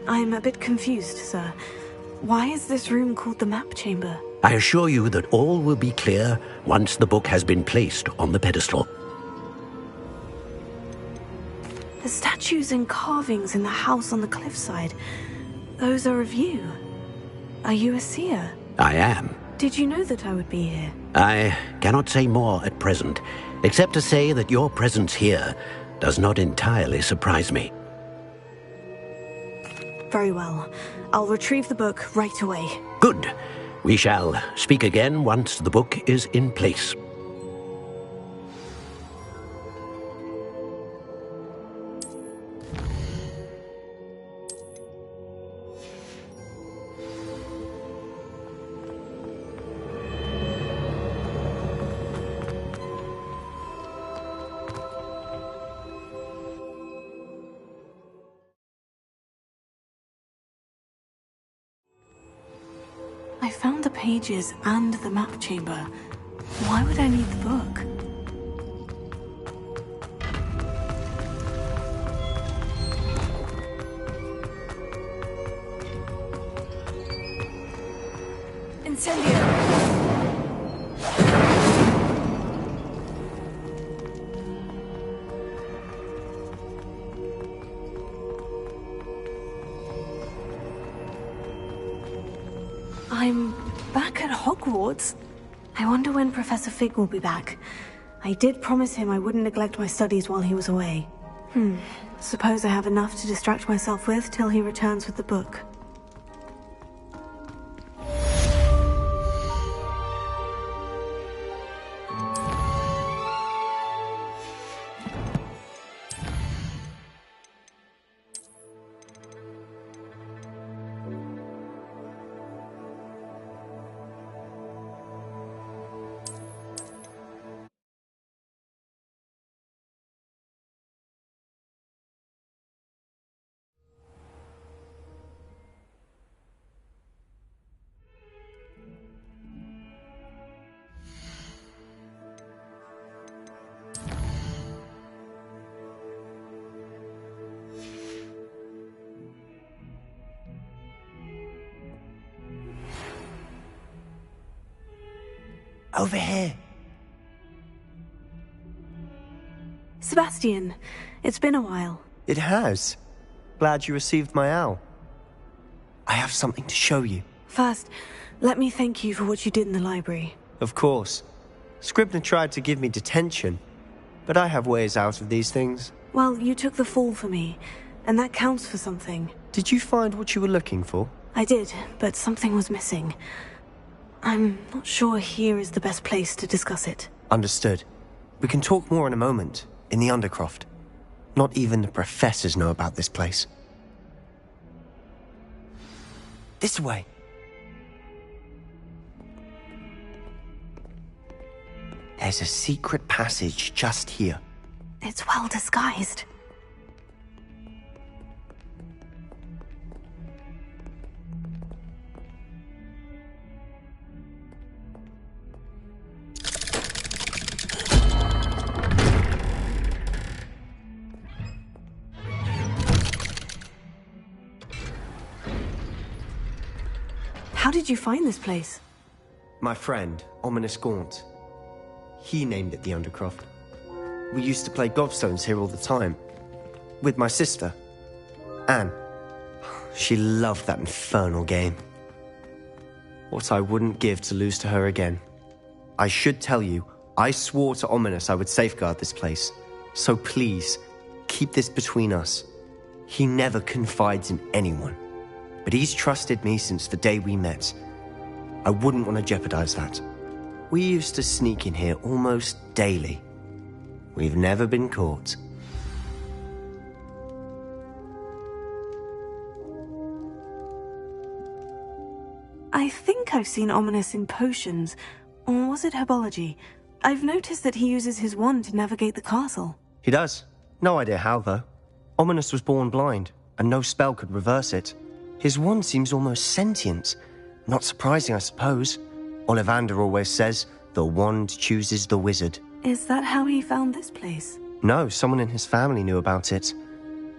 I'm a bit confused, sir. Why is this room called the map chamber? I assure you that all will be clear once the book has been placed on the pedestal. The statues and carvings in the house on the cliffside, those are of you. Are you a seer? I am. Did you know that I would be here? I cannot say more at present, except to say that your presence here does not entirely surprise me. Very well. I'll retrieve the book right away. Good. We shall speak again once the book is in place. I found the pages and the map chamber. Why would I need the book? Incendio! I'm back at Hogwarts. I wonder when Professor Fig will be back. I did promise him I wouldn't neglect my studies while he was away. Suppose I have enough to distract myself with till he returns with the book. Over here. Sebastian, it's been a while. It has. Glad you received my owl. I have something to show you. First, let me thank you for what you did in the library. Of course. Scribner tried to give me detention, but I have ways out of these things. Well, you took the fall for me, and that counts for something. Did you find what you were looking for? I did, but something was missing. I'm not sure here is the best place to discuss it. Understood. We can talk more in a moment, in the Undercroft. Not even the professors know about this place. This way. There's a secret passage just here. It's well disguised. How did you find this place? My friend, Ominous Gaunt. He named it the Undercroft. We used to play gobstones here all the time. With my sister, Anne. She loved that infernal game. What I wouldn't give to lose to her again. I should tell you, I swore to Ominous I would safeguard this place. So please, keep this between us. He never confides in anyone. But he's trusted me since the day we met. I wouldn't want to jeopardize that. We used to sneak in here almost daily. We've never been caught. I think I've seen Ominous in potions. Or was it herbology? I've noticed that he uses his wand to navigate the castle. He does. No idea how, though. Ominous was born blind, and no spell could reverse it. His wand seems almost sentient. Not surprising, I suppose. Ollivander always says, the wand chooses the wizard. Is that how he found this place? No, someone in his family knew about it.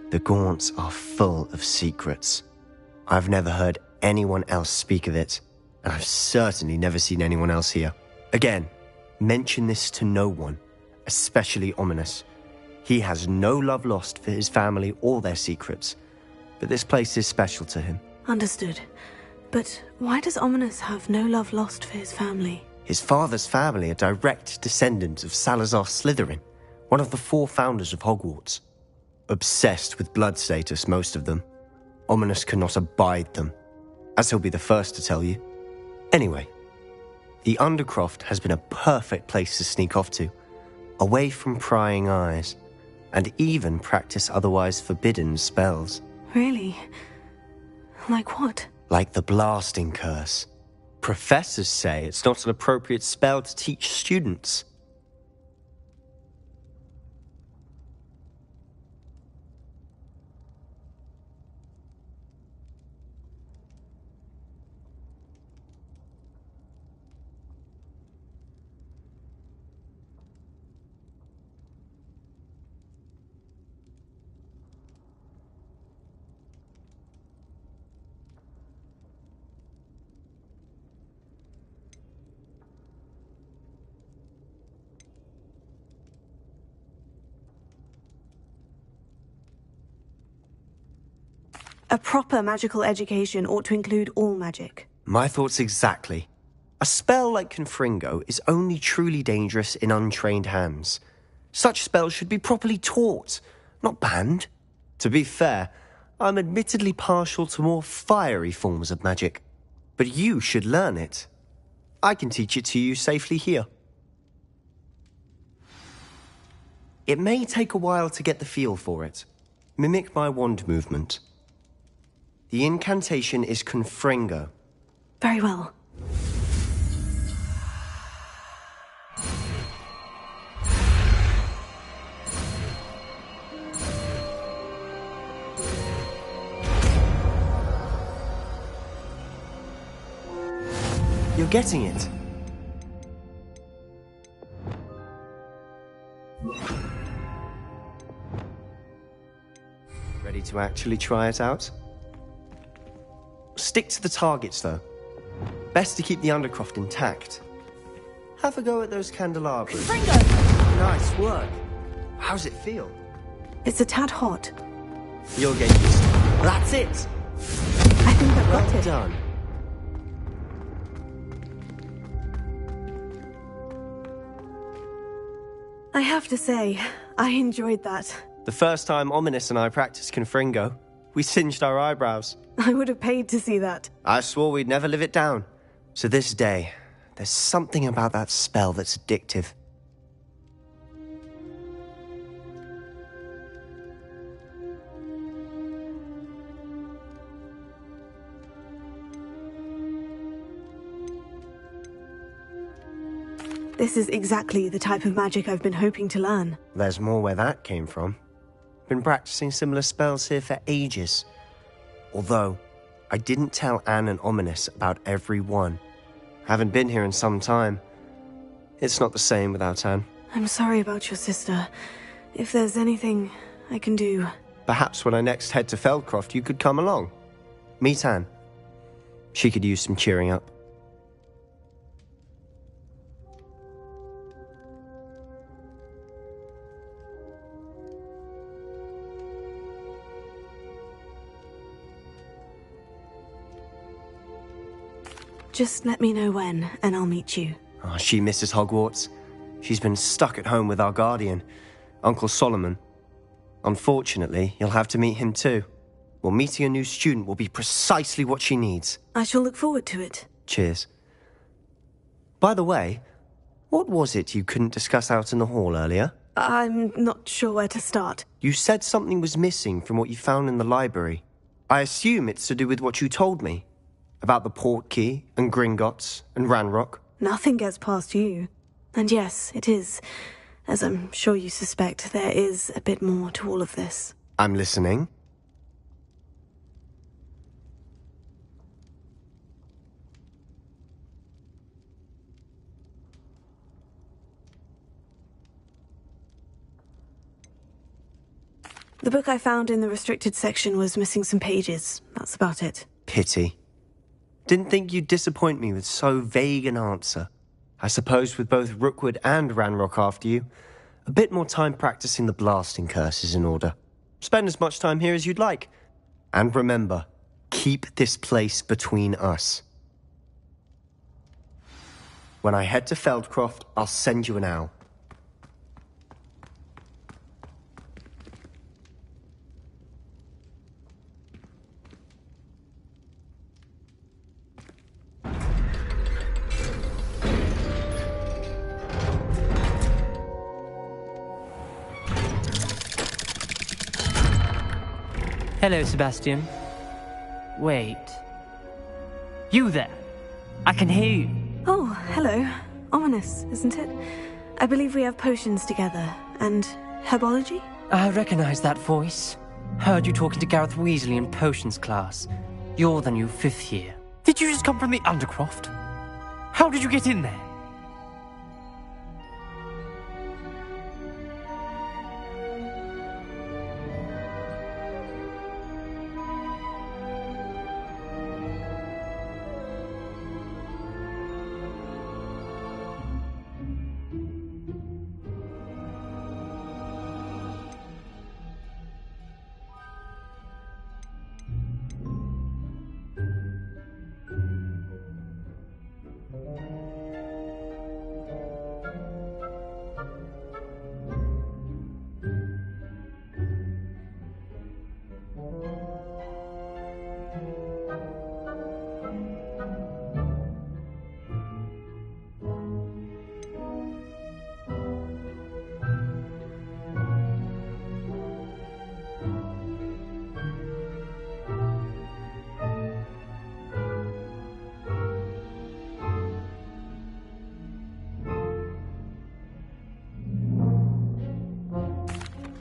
The Gaunts are full of secrets. I've never heard anyone else speak of it, and I've certainly never seen anyone else here. Again, mention this to no one, especially Ominous. He has no love lost for his family or their secrets, but this place is special to him. Understood. But why does Ominous have no love lost for his family? His father's family are direct descendants of Salazar Slytherin, one of the 4 founders of Hogwarts. Obsessed with blood status, most of them. Ominous cannot abide them, as he'll be the first to tell you. Anyway, the Undercroft has been a perfect place to sneak off to, away from prying eyes, and even practice otherwise forbidden spells. Really? Like what? Like the blasting curse. Professors say it's not an appropriate spell to teach students. A proper magical education ought to include all magic. My thoughts exactly. A spell like Confringo is only truly dangerous in untrained hands. Such spells should be properly taught, not banned. To be fair, I'm admittedly partial to more fiery forms of magic. But you should learn it. I can teach it to you safely here. It may take a while to get the feel for it. Mimic my wand movement. The incantation is Confringo. Very well. You're getting it. Ready to actually try it out? Stick to the targets, though. Best to keep the Undercroft intact. Have a go at those candelabras. Fringo! Nice work. How's it feel? It's a tad hot. You'll get used to it. That's it! I think I've got Well it. done. I have to say, I enjoyed that. The first time Ominous and I practiced Confringo, we singed our eyebrows. I would have paid to see that. I swore we'd never live it down. To this day, there's something about that spell that's addictive. This is exactly the type of magic I've been hoping to learn. There's more where that came from. Been practicing similar spells here for ages. Although, I didn't tell Anne and Ominous about every one. Haven't been here in some time. It's not the same without Anne. I'm sorry about your sister. If there's anything I can do... Perhaps when I next head to Feldcroft, you could come along. Meet Anne. She could use some cheering up. Just let me know when, and I'll meet you. Oh, she misses Hogwarts. She's been stuck at home with our guardian, Uncle Solomon. Unfortunately, you'll have to meet him too. Well, meeting a new student will be precisely what she needs. I shall look forward to it. Cheers. By the way, what was it you couldn't discuss out in the hall earlier? I'm not sure where to start. You said something was missing from what you found in the library. I assume it's to do with what you told me. About the Portkey, and Gringotts, and Ranrock. Nothing gets past you. And yes, it is. As I'm sure you suspect, there is a bit more to all of this. I'm listening. The book I found in the restricted section was missing some pages. That's about it. Pity. Didn't think you'd disappoint me with so vague an answer. I suppose with both Rookwood and Ranrock after you, a bit more time practicing the blasting curse is in order. Spend as much time here as you'd like. And remember, keep this place between us. When I head to Feldcroft, I'll send you an owl. Hello, Sebastian. Wait. You there? I can hear you. Oh, hello. Ominous, isn't it? I believe we have potions together. And herbology? I recognize that voice. Heard you talking to Gareth Weasley in potions class. You're the new 5th year. Did you just come from the Undercroft? How did you get in there?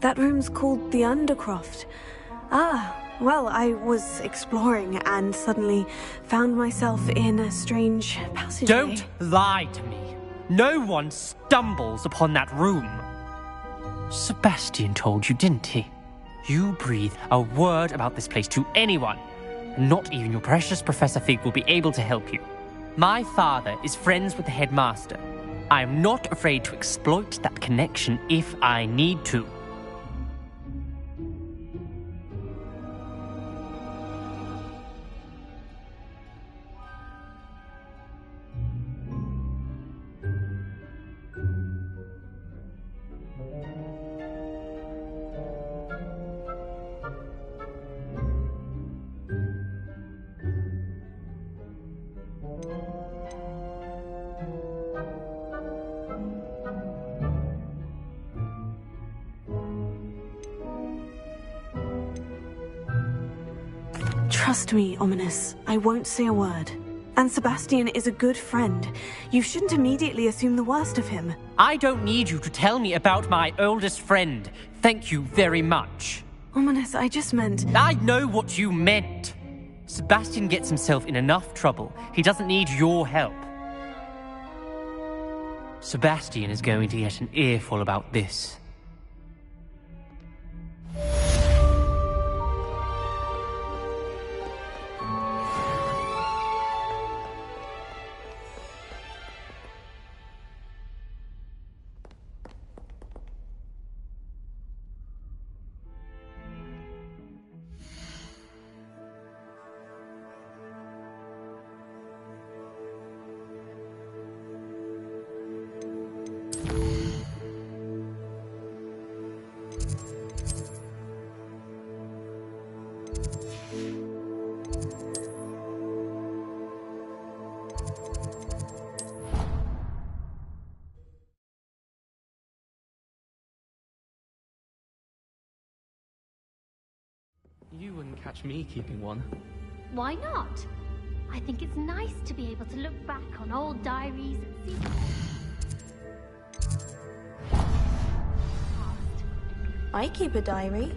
That room's called the Undercroft. Ah, well, I was exploring and suddenly found myself in a strange passageway. Don't lie to me. No one stumbles upon that room. Sebastian told you, didn't he? You breathe a word about this place to anyone, and not even your precious Professor Fig will be able to help you. My father is friends with the headmaster. I'm not afraid to exploit that connection if I need to. Trust me, Ominis. I won't say a word. And Sebastian is a good friend. You shouldn't immediately assume the worst of him. I don't need you to tell me about my oldest friend. Thank you very much. Ominis, I just meant... I know what you meant. Sebastian gets himself in enough trouble. He doesn't need your help. Sebastian is going to get an earful about this. You wouldn't catch me keeping one. Why not? I think it's nice to be able to look back on old diaries and see... I keep a diary.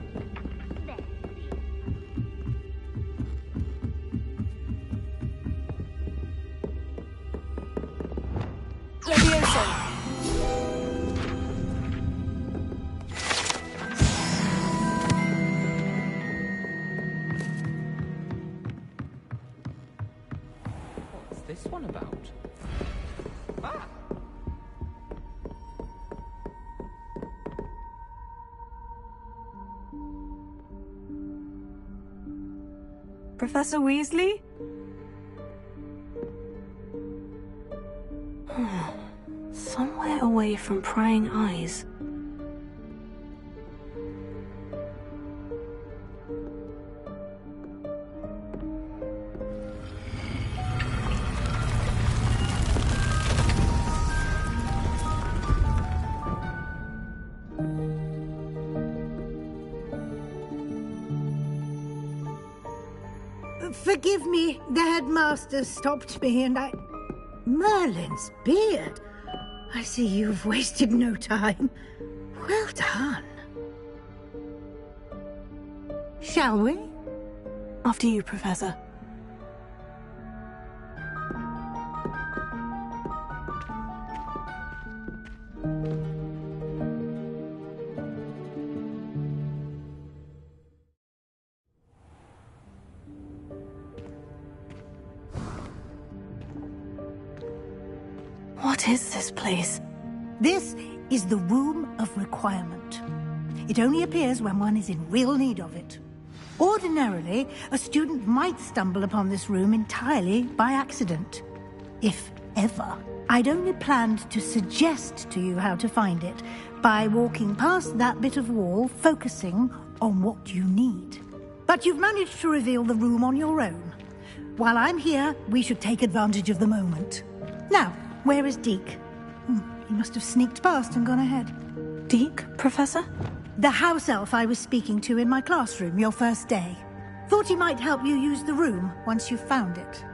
Levioso! What's this one about? Ah! Professor Weasley? Somewhere away from prying eyes. Forgive me, the headmaster stopped me and I... Merlin's beard. I see you've wasted no time. Well done. Shall we? After you, Professor. What is this place? This is the Room of Requirement. It only appears when one is in real need of it. Ordinarily, a student might stumble upon this room entirely by accident. If ever. I'd only planned to suggest to you how to find it by walking past that bit of wall, focusing on what you need. But you've managed to reveal the room on your own. While I'm here, we should take advantage of the moment. Now, where is Deke? He must have sneaked past and gone ahead. Deke, Professor? The house elf I was speaking to in my classroom your first day. Thought he might help you use the room once you've found it.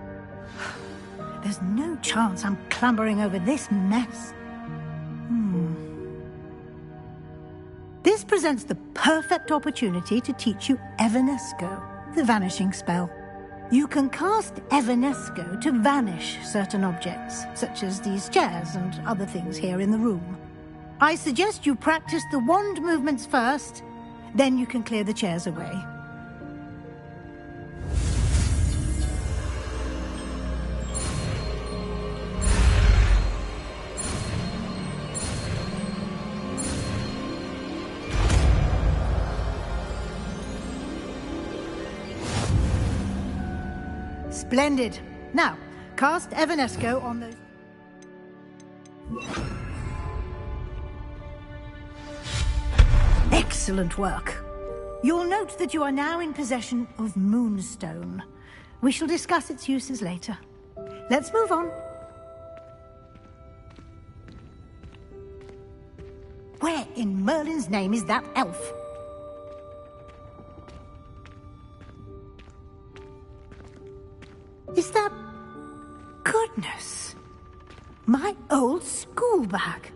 There's no chance I'm clambering over this mess. This presents the perfect opportunity to teach you Evanesco, the vanishing spell. You can cast Evanesco to vanish certain objects, such as these chairs and other things here in the room. I suggest you practice the wand movements first, then you can clear the chairs away. Splendid. Now, cast Evanesco on those... Excellent work. You'll note that you are now in possession of Moonstone. We shall discuss its uses later. Let's move on. Where in Merlin's name is that elf? Is that... Goodness. My old school bag.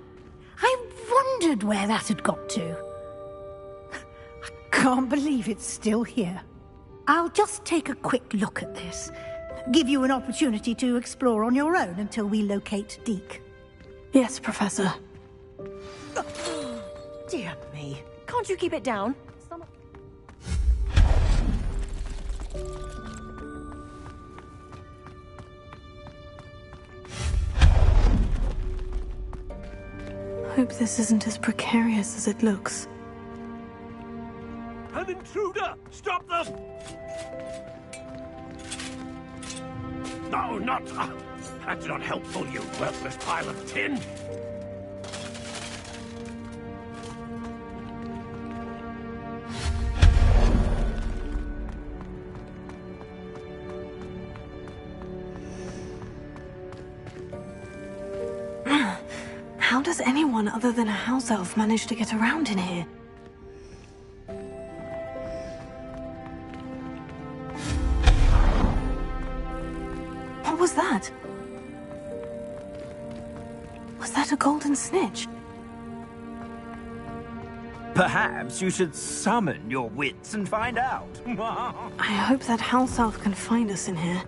I wondered where that had got to. I can't believe it's still here. I'll just take a quick look at this. Give you an opportunity to explore on your own until we locate Deke. Yes, Professor. Dear me. Can't you keep it down? Hope this isn't as precarious as it looks. An intruder! Stop them! No, not... that's not helpful, you worthless pile of tin! How does anyone other than a house elf manage to get around in here? What was that? Was that a golden snitch? Perhaps you should summon your wits and find out. I hope that house elf can find us in here.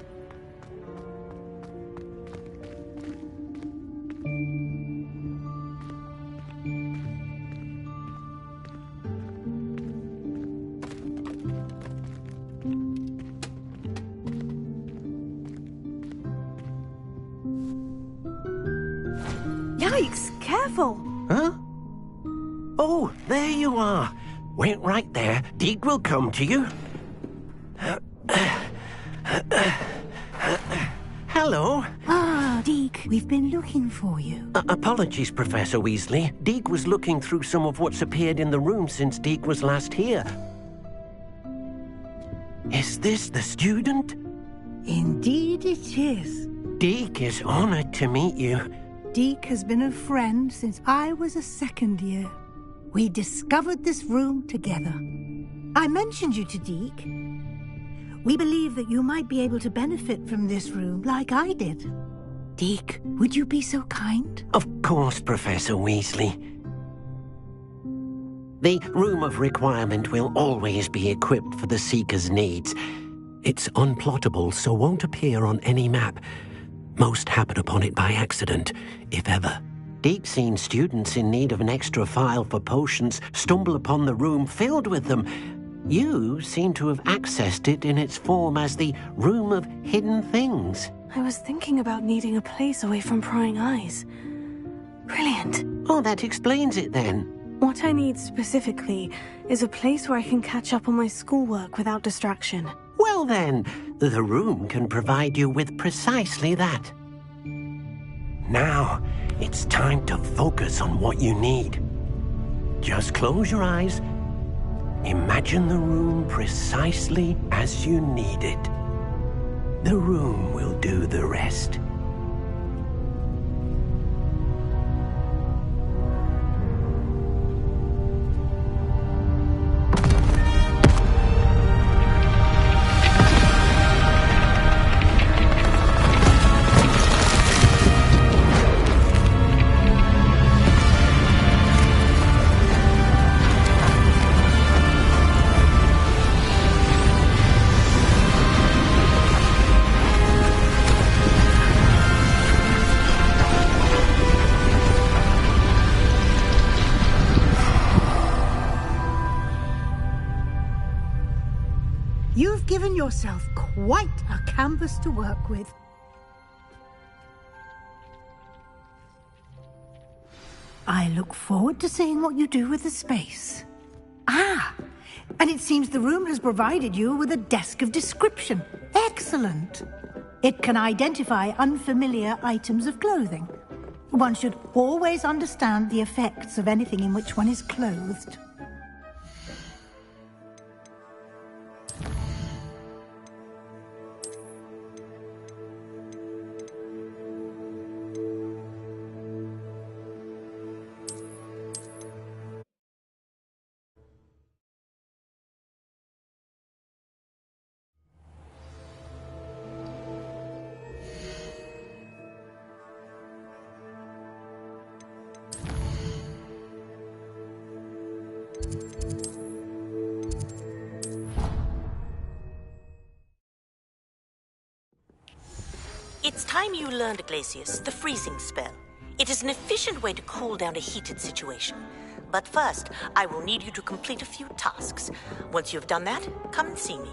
Yikes! Careful! Huh? Oh, there you are. Wait right there. Deke will come to you. Hello. Ah, Deke, we've been looking for you. Apologies, Professor Weasley. Deke was looking through some of what's appeared in the room since Deke was last here. Is this the student? Indeed it is. Deke is honored to meet you. Deke has been a friend since I was a second year. We discovered this room together. I mentioned you to Deke. We believe that you might be able to benefit from this room like I did. Deke, would you be so kind? Of course, Professor Weasley. The Room of Requirement will always be equipped for the Seeker's needs. It's unplottable, so won't appear on any map. Most happen upon it by accident, if ever. Deke's seen students in need of an extra file for potions stumble upon the room filled with them. You seem to have accessed it in its form as the Room of Hidden Things. I was thinking about needing a place away from prying eyes. Brilliant. Oh, that explains it then. What I need specifically is a place where I can catch up on my schoolwork without distraction. Well then, the room can provide you with precisely that. Now, it's time to focus on what you need. Just close your eyes. Imagine the room precisely as you need it. The room will do the rest. You've given yourself quite a canvas to work with. I look forward to seeing what you do with the space. Ah, And it seems the room has provided you with a desk of description. Excellent. It can identify unfamiliar items of clothing. One should always understand the effects of anything in which one is clothed. It's time you learned, Glacius, the freezing spell. It is an efficient way to cool down a heated situation. But first, I will need you to complete a few tasks. Once you've done that, come and see me.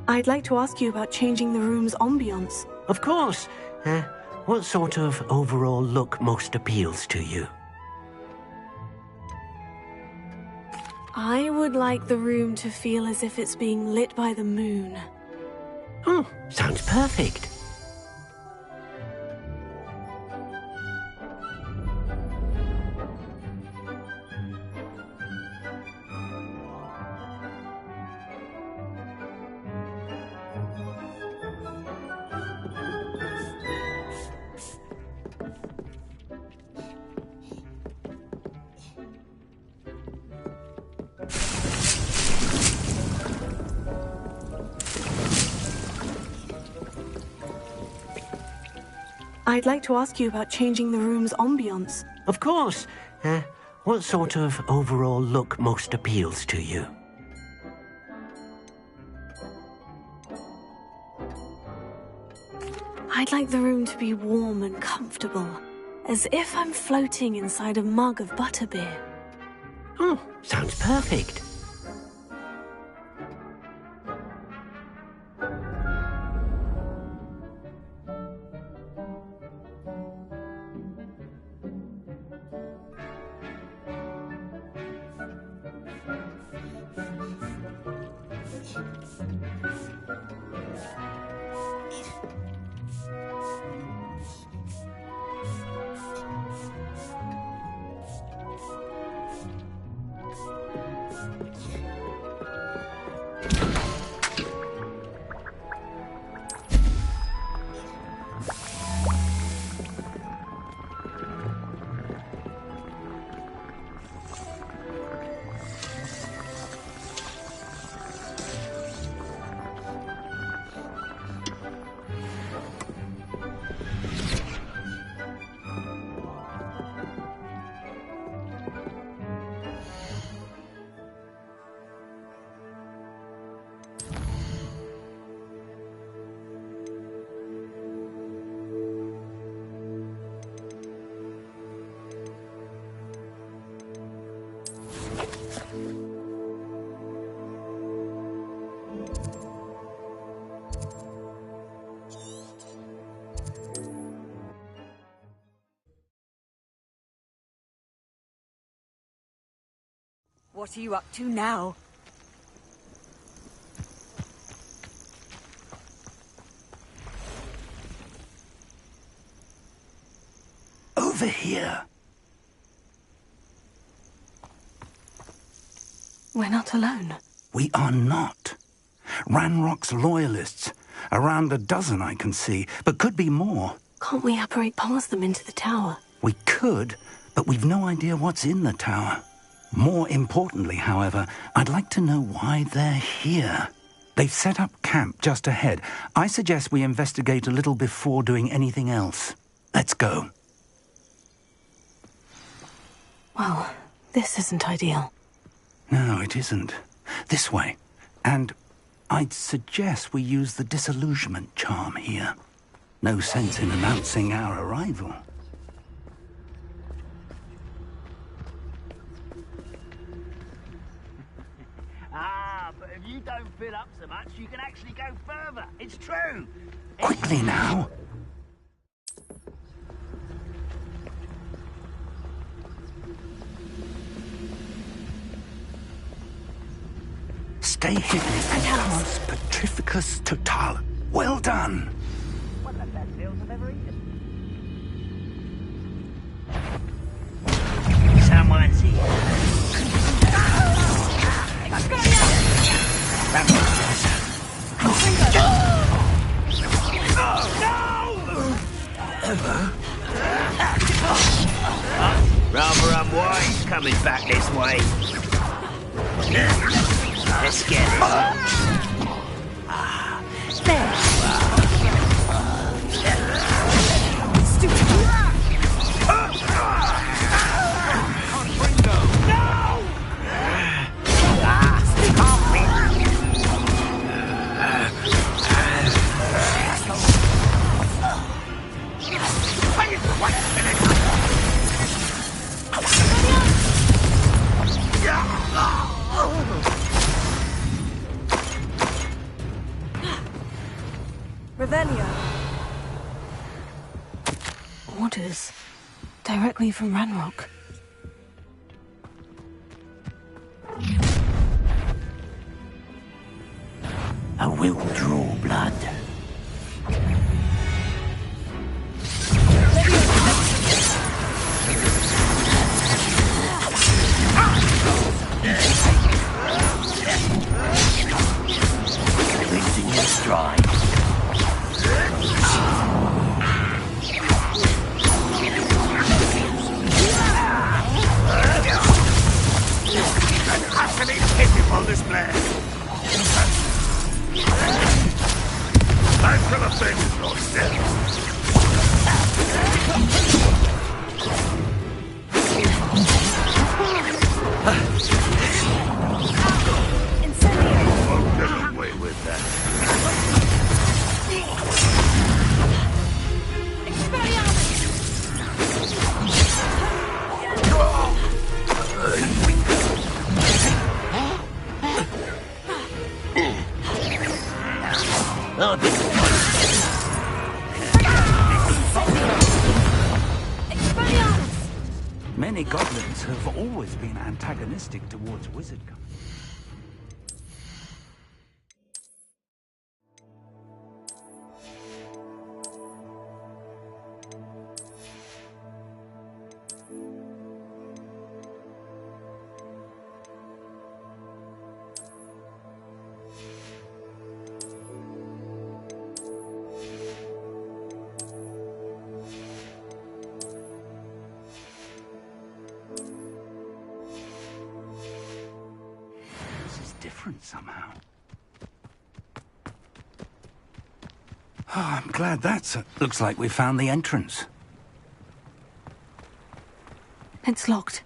I'd like to ask you about changing the room's ambiance. Of course. What sort of overall look most appeals to you? I would like the room to feel as if it's being lit by the moon. Oh, sounds perfect. I'd like to ask you about changing the room's ambiance. Of course. What sort of overall look most appeals to you? I'd like the room to be warm and comfortable, as if I'm floating inside a mug of butterbeer. Oh, sounds perfect. What are you up to now? Over here. We're not alone. We are not. Ranrock's loyalists. Around a dozen I can see, but could be more. Can't we apparate past them into the tower? We could, but we've no idea what's in the tower. More importantly, however, I'd like to know why they're here. They've set up camp just ahead. I suggest we investigate a little before doing anything else. Let's go. Well, this isn't ideal. No, it isn't. This way. And I'd suggest we use the disillusionment charm here. No sense in announcing our arrival. But if you don't fill up so much, you can actually go further. It's true. Quickly now. Stay hidden. Cars Petrificus Total. Well done. One of the best meals I've ever eaten. Someone's here. I've got you! Rather unwise coming back this way. Let's get it. There. Directly from Ranrock. I will draw blood. Losing your stride. An utterly pitiful display. I shall avenge your death. You won't get away with that. Many goblins have always been antagonistic towards wizard. Different somehow. Oh, I'm glad that's it. Looks like we found the entrance. It's locked.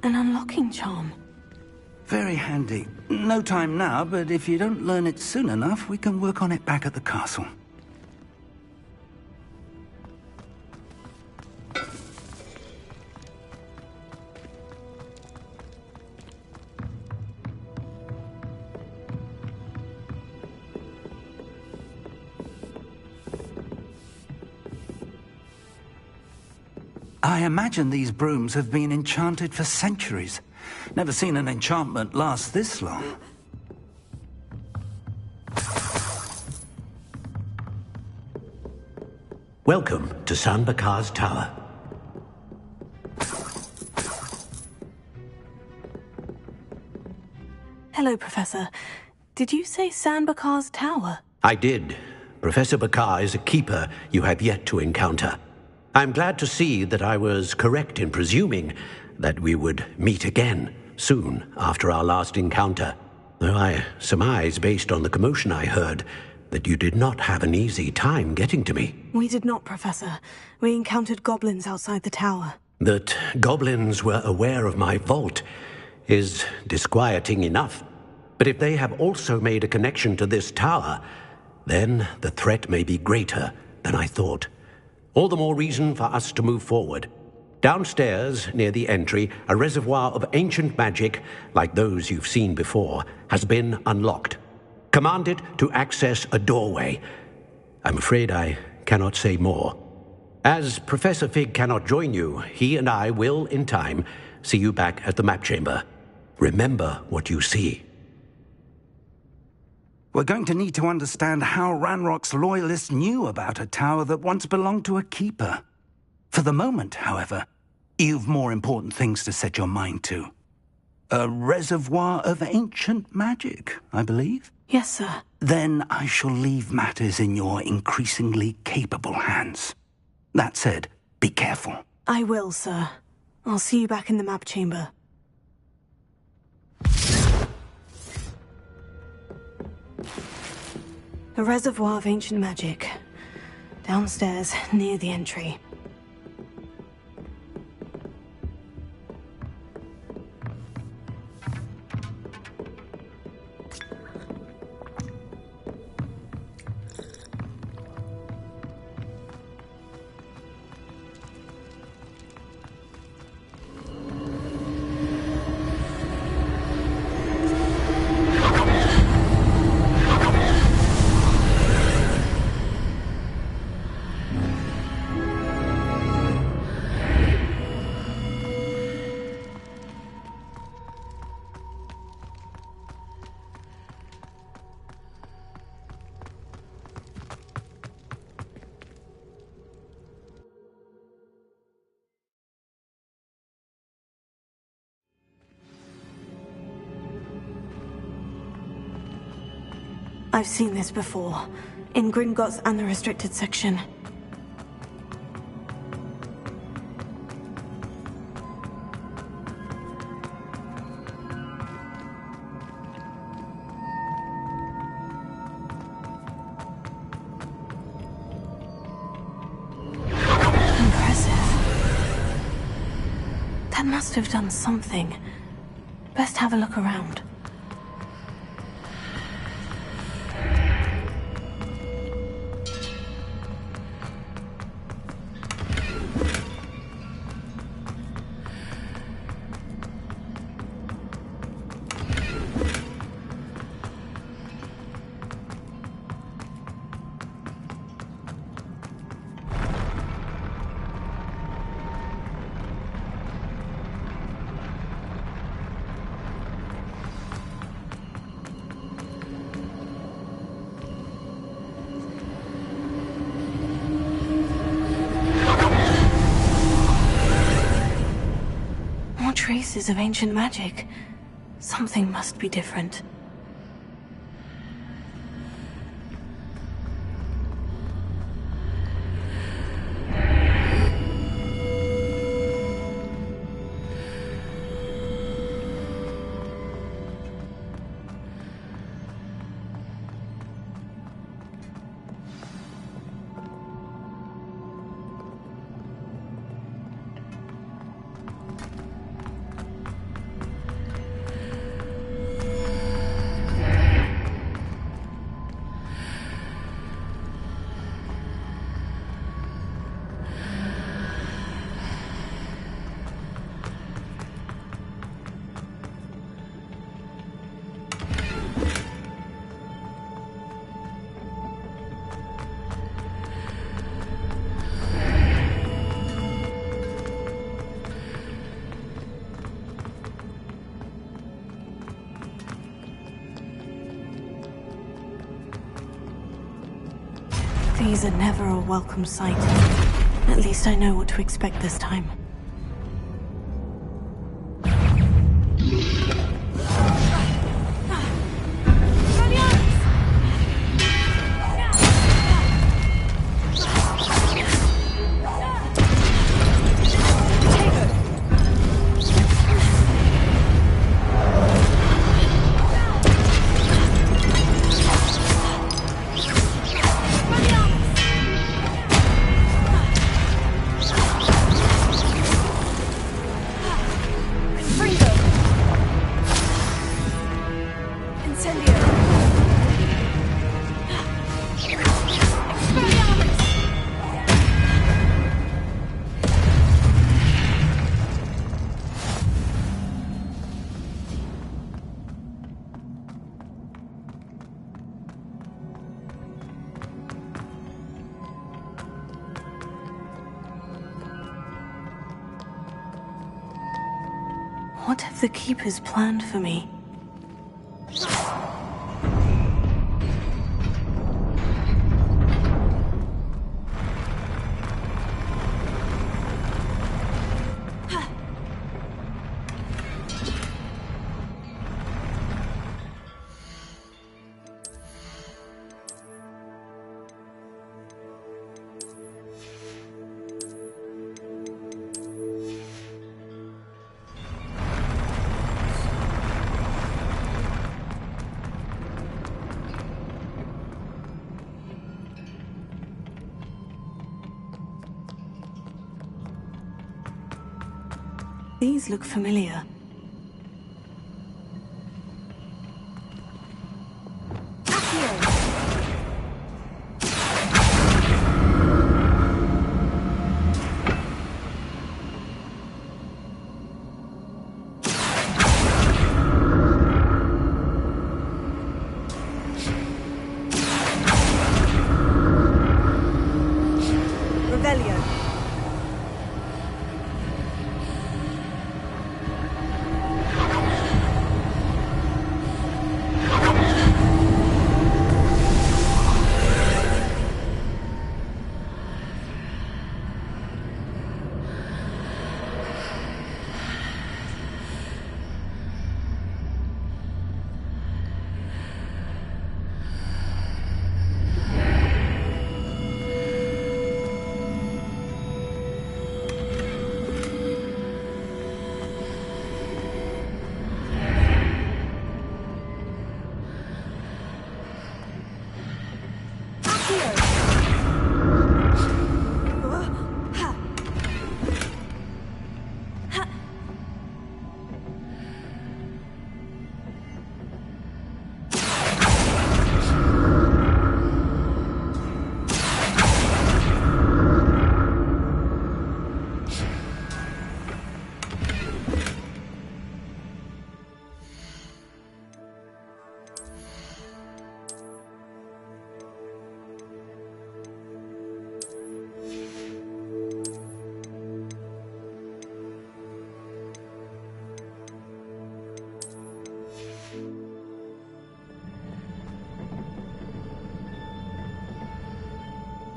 An unlocking charm. Very handy. No time now, but if you don't learn it soon enough, we can work on it back at the castle. I imagine these brooms have been enchanted for centuries. Never seen an enchantment last this long. Welcome to San Bakar's Tower. Hello, Professor. Did you say San Bakar's Tower? I did. Professor Bakar is a keeper you have yet to encounter. I'm glad to see that I was correct in presuming that we would meet again soon after our last encounter. Though I surmise, based on the commotion I heard, that you did not have an easy time getting to me. We did not, Professor. We encountered goblins outside the tower. That goblins were aware of my vault is disquieting enough. But if they have also made a connection to this tower, then the threat may be greater than I thought. All the more reason for us to move forward. Downstairs, near the entry, a reservoir of ancient magic, like those you've seen before, has been unlocked. Command it to access a doorway. I'm afraid I cannot say more. As Professor Fig cannot join you, he and I will, in time, see you back at the map chamber. Remember what you see. We're going to need to understand how Ranrock's loyalists knew about a tower that once belonged to a keeper. For the moment, however, you've more important things to set your mind to. A reservoir of ancient magic, I believe? Yes, sir. Then I shall leave matters in your increasingly capable hands. That said, be careful. I will, sir. I'll see you back in the map chamber. A reservoir of ancient magic. Downstairs, near the entry. I've seen this before, in Gringotts and the restricted section. That must have done something. Best have a look around. Traces of ancient magic. Something must be different. These are never a welcome sight. At least I know what to expect this time. What have the Keepers planned for me? These look familiar.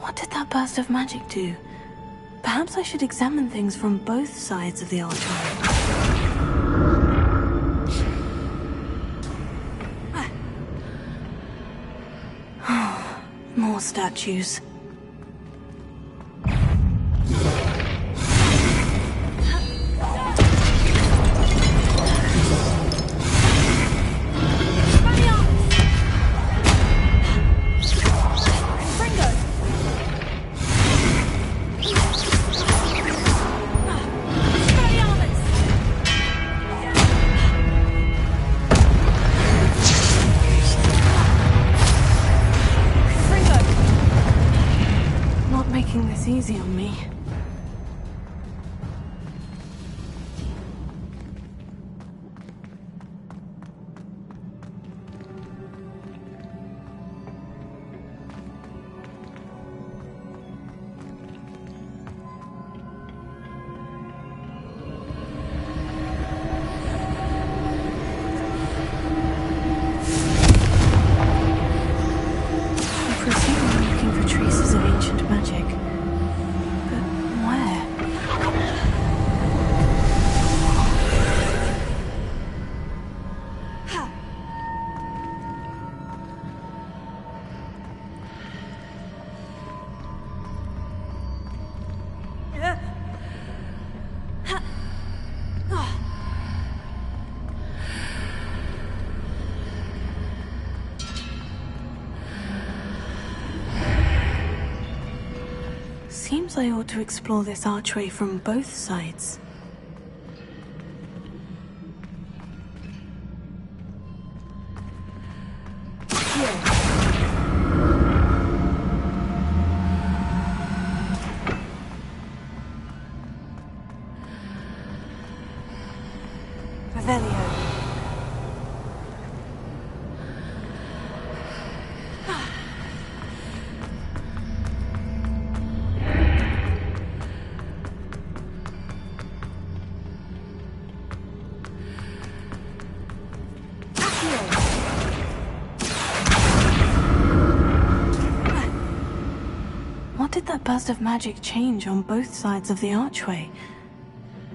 What did that burst of magic do? Perhaps I should examine things from both sides of the archway. More statues. Easy on me. I presume I'm looking for traces of ancient magic. Seems I ought to explore this archway from both sides. Revelio. What did that burst of magic change on both sides of the archway?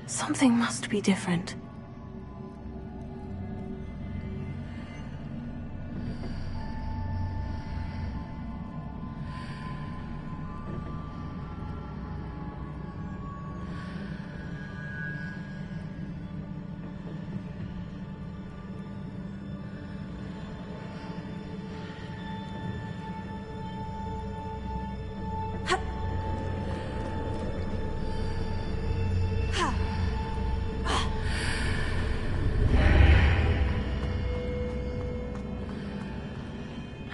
Something must be different.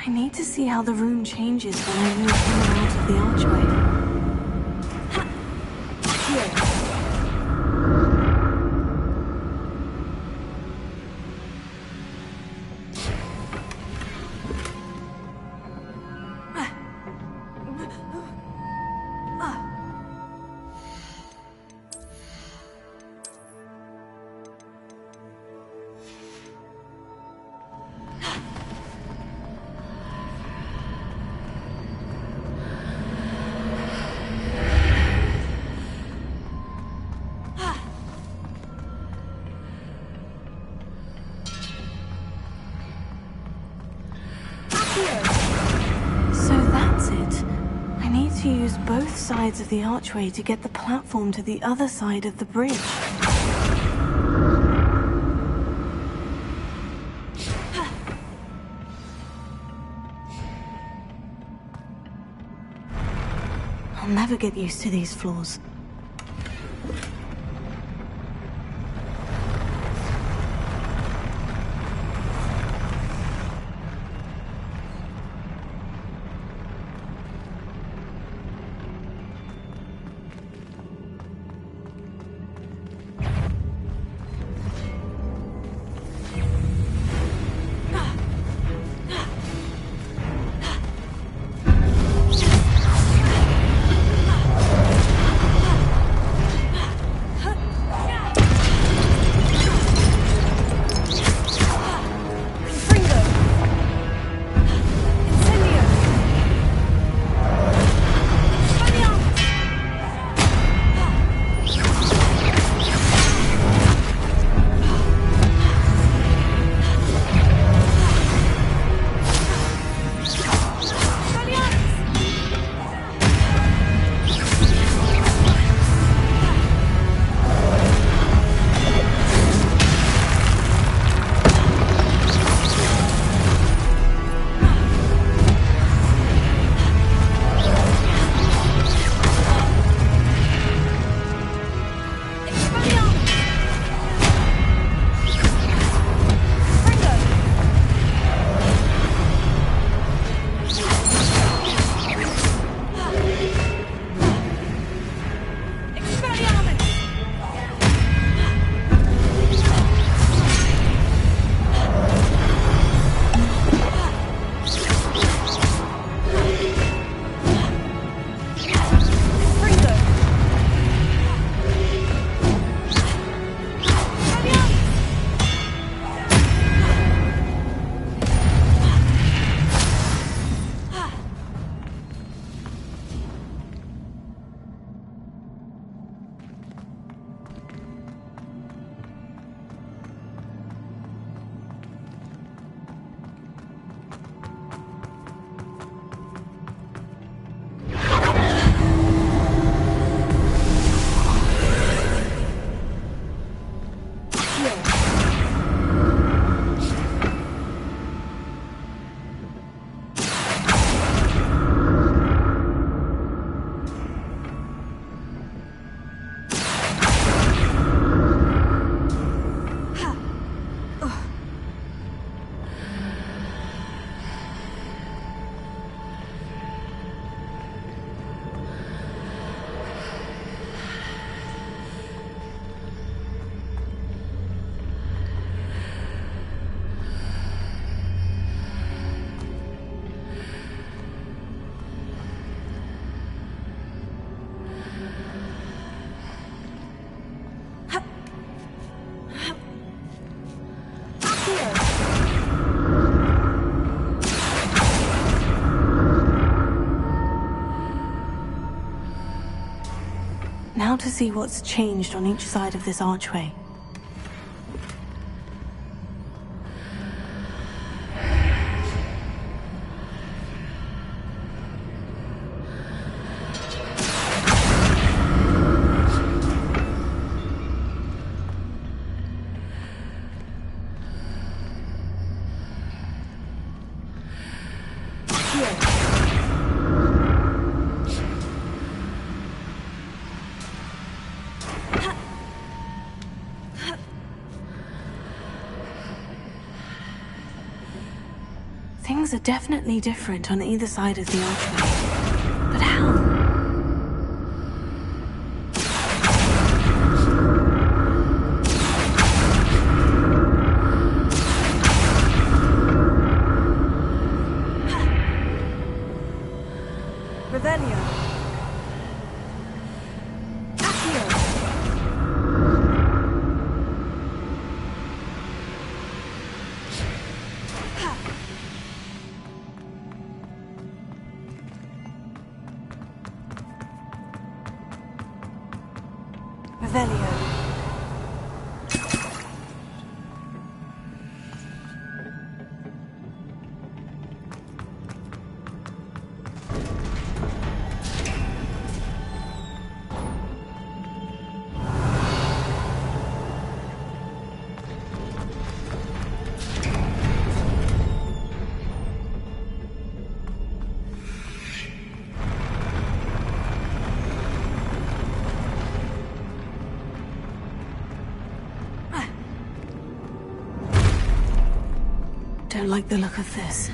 I need to see how the room changes when I move in and out of the archway. To use both sides of the archway to get the platform to the other side of the bridge. I'll never get used to these floors. Now to see what's changed on each side of this archway. Things are definitely different on either side of the archway. But how? Don't like the look of this.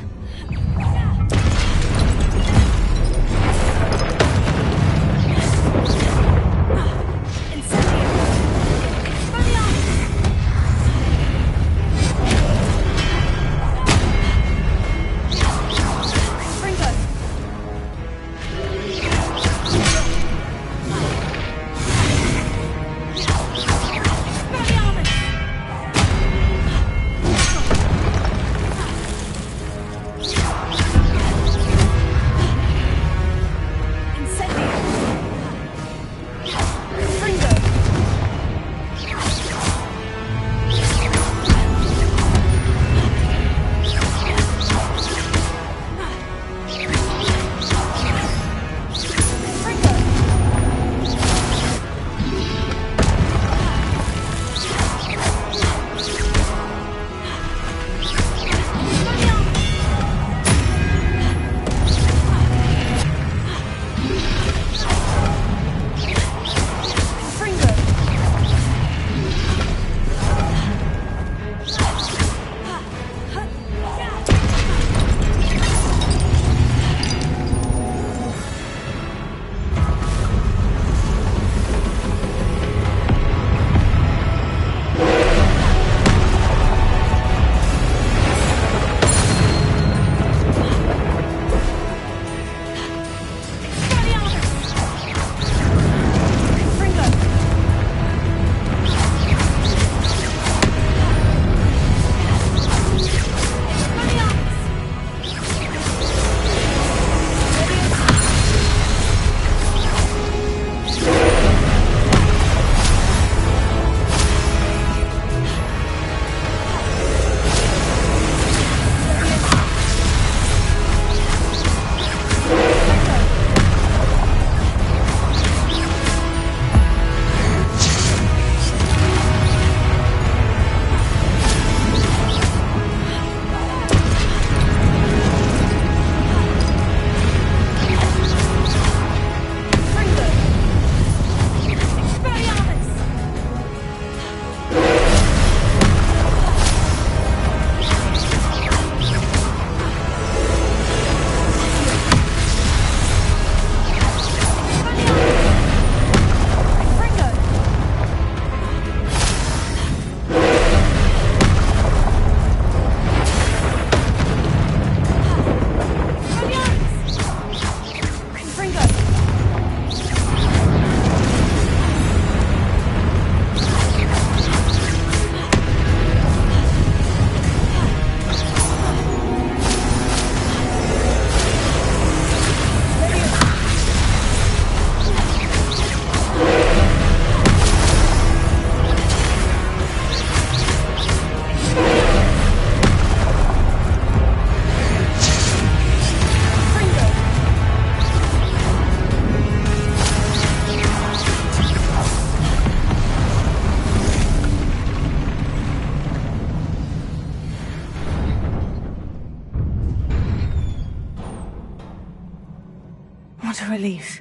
What a relief.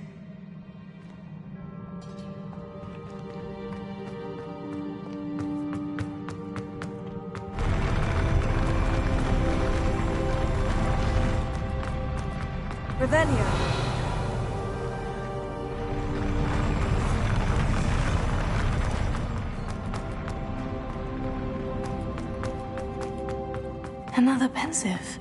Revelio. Another pensive.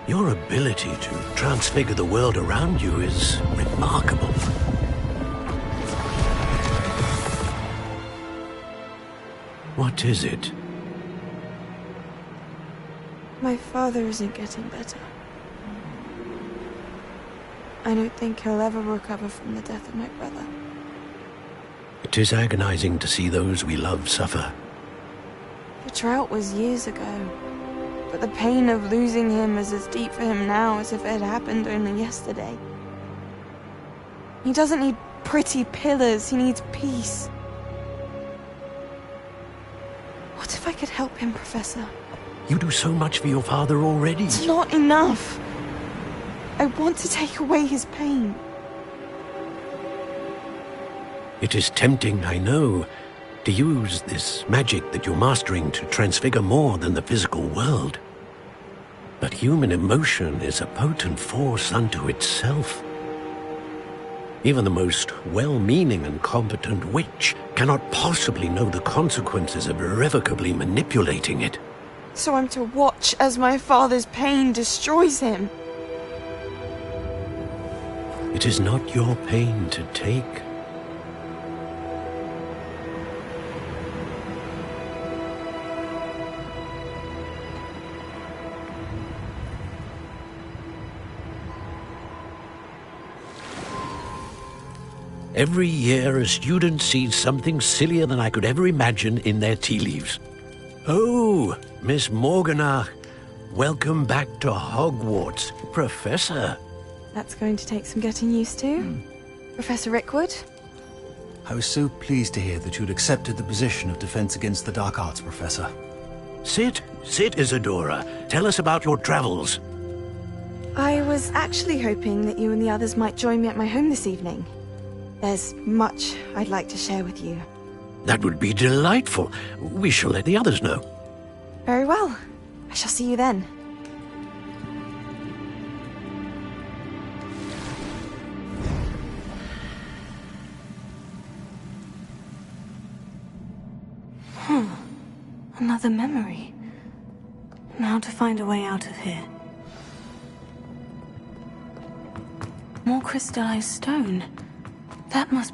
Your ability to transfigure the world around you is remarkable. What is it? My father isn't getting better. I don't think he'll ever recover from the death of my brother. It is agonizing to see those we love suffer. The drought was years ago, but the pain of losing him is as deep for him now as if it had happened only yesterday. He doesn't need pretty pillars, he needs peace. What if I could help him, Professor? You do so much for your father already. It's not enough. I want to take away his pain. It is tempting, I know, to use this magic that you're mastering to transfigure more than the physical world. But human emotion is a potent force unto itself. Even the most well-meaning and competent witch cannot possibly know the consequences of irrevocably manipulating it. So I'm to watch as my father's pain destroys him. It is not your pain to take. Every year, a student sees something sillier than I could ever imagine in their tea leaves. Oh, Miss Morganach, welcome back to Hogwarts, Professor. That's going to take some getting used to. Professor Rickwood? I was so pleased to hear that you'd accepted the position of Defense Against the Dark Arts, Professor. Sit, Isadora. Tell us about your travels. I was actually hoping that you and the others might join me at my home this evening. There's much I'd like to share with you. That would be delightful. We shall let the others know. Very well. I shall see you then. Another memory. Now to find a way out of here. More crystallized stone. That must...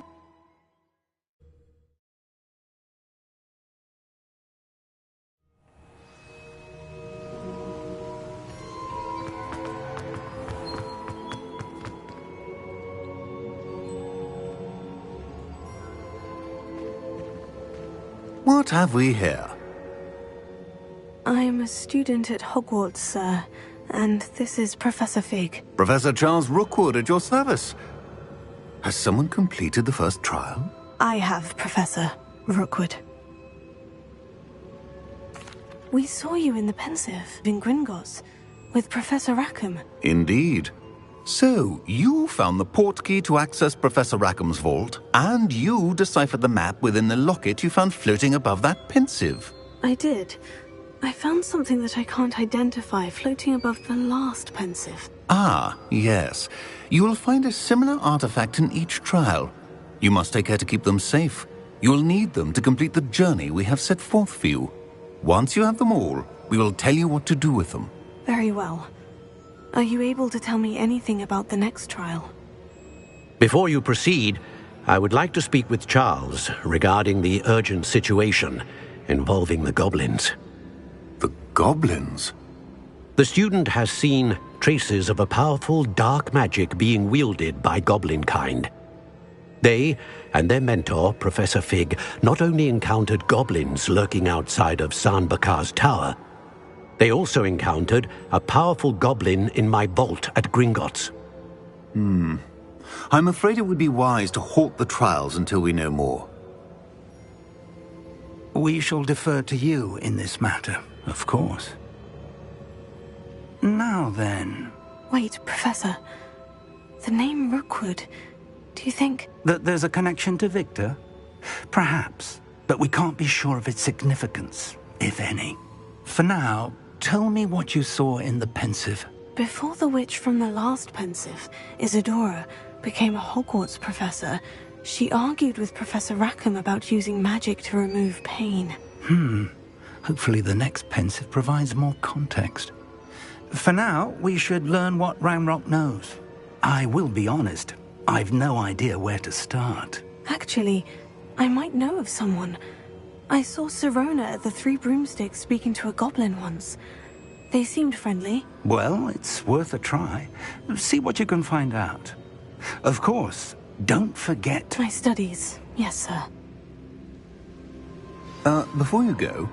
What have we here? I'm a student at Hogwarts, sir, and this is Professor Fig. Professor Charles Rookwood at your service. Has someone completed the first trial? I have, Professor Rookwood. We saw you in the Pensive in Gringotts with Professor Rackham. Indeed. So, you found the portkey to access Professor Rackham's vault, and you deciphered the map within the locket you found floating above that Pensive. I did. I found something that I can't identify floating above the last Pensive. Ah, yes. You will find a similar artifact in each trial. You must take care to keep them safe. You will need them to complete the journey we have set forth for you. Once you have them all, we will tell you what to do with them. Very well. Are you able to tell me anything about the next trial? Before you proceed, I would like to speak with Charles regarding the urgent situation involving the goblins. The goblins? The student has seen traces of a powerful dark magic being wielded by goblin kind. They and their mentor, Professor Fig, not only encountered goblins lurking outside of San Bakar's tower, they also encountered a powerful goblin in my vault at Gringotts. I'm afraid it would be wise to halt the trials until we know more. We shall defer to you in this matter, of course. Now then... Wait, Professor. The name Rookwood. Do you think... that there's a connection to Victor? Perhaps, but we can't be sure of its significance, if any. For now, tell me what you saw in the Pensieve. Before the witch from the last Pensieve, Isadora, became a Hogwarts professor, she argued with Professor Rackham about using magic to remove pain. Hopefully the next Pensieve provides more context. For now, we should learn what Ranrock knows. I will be honest, I've no idea where to start. Actually, I might know of someone. I saw Sirona at the Three Broomsticks speaking to a goblin once. They seemed friendly. Well, it's worth a try. See what you can find out. Of course, don't forget... My studies. Yes, sir. Before you go,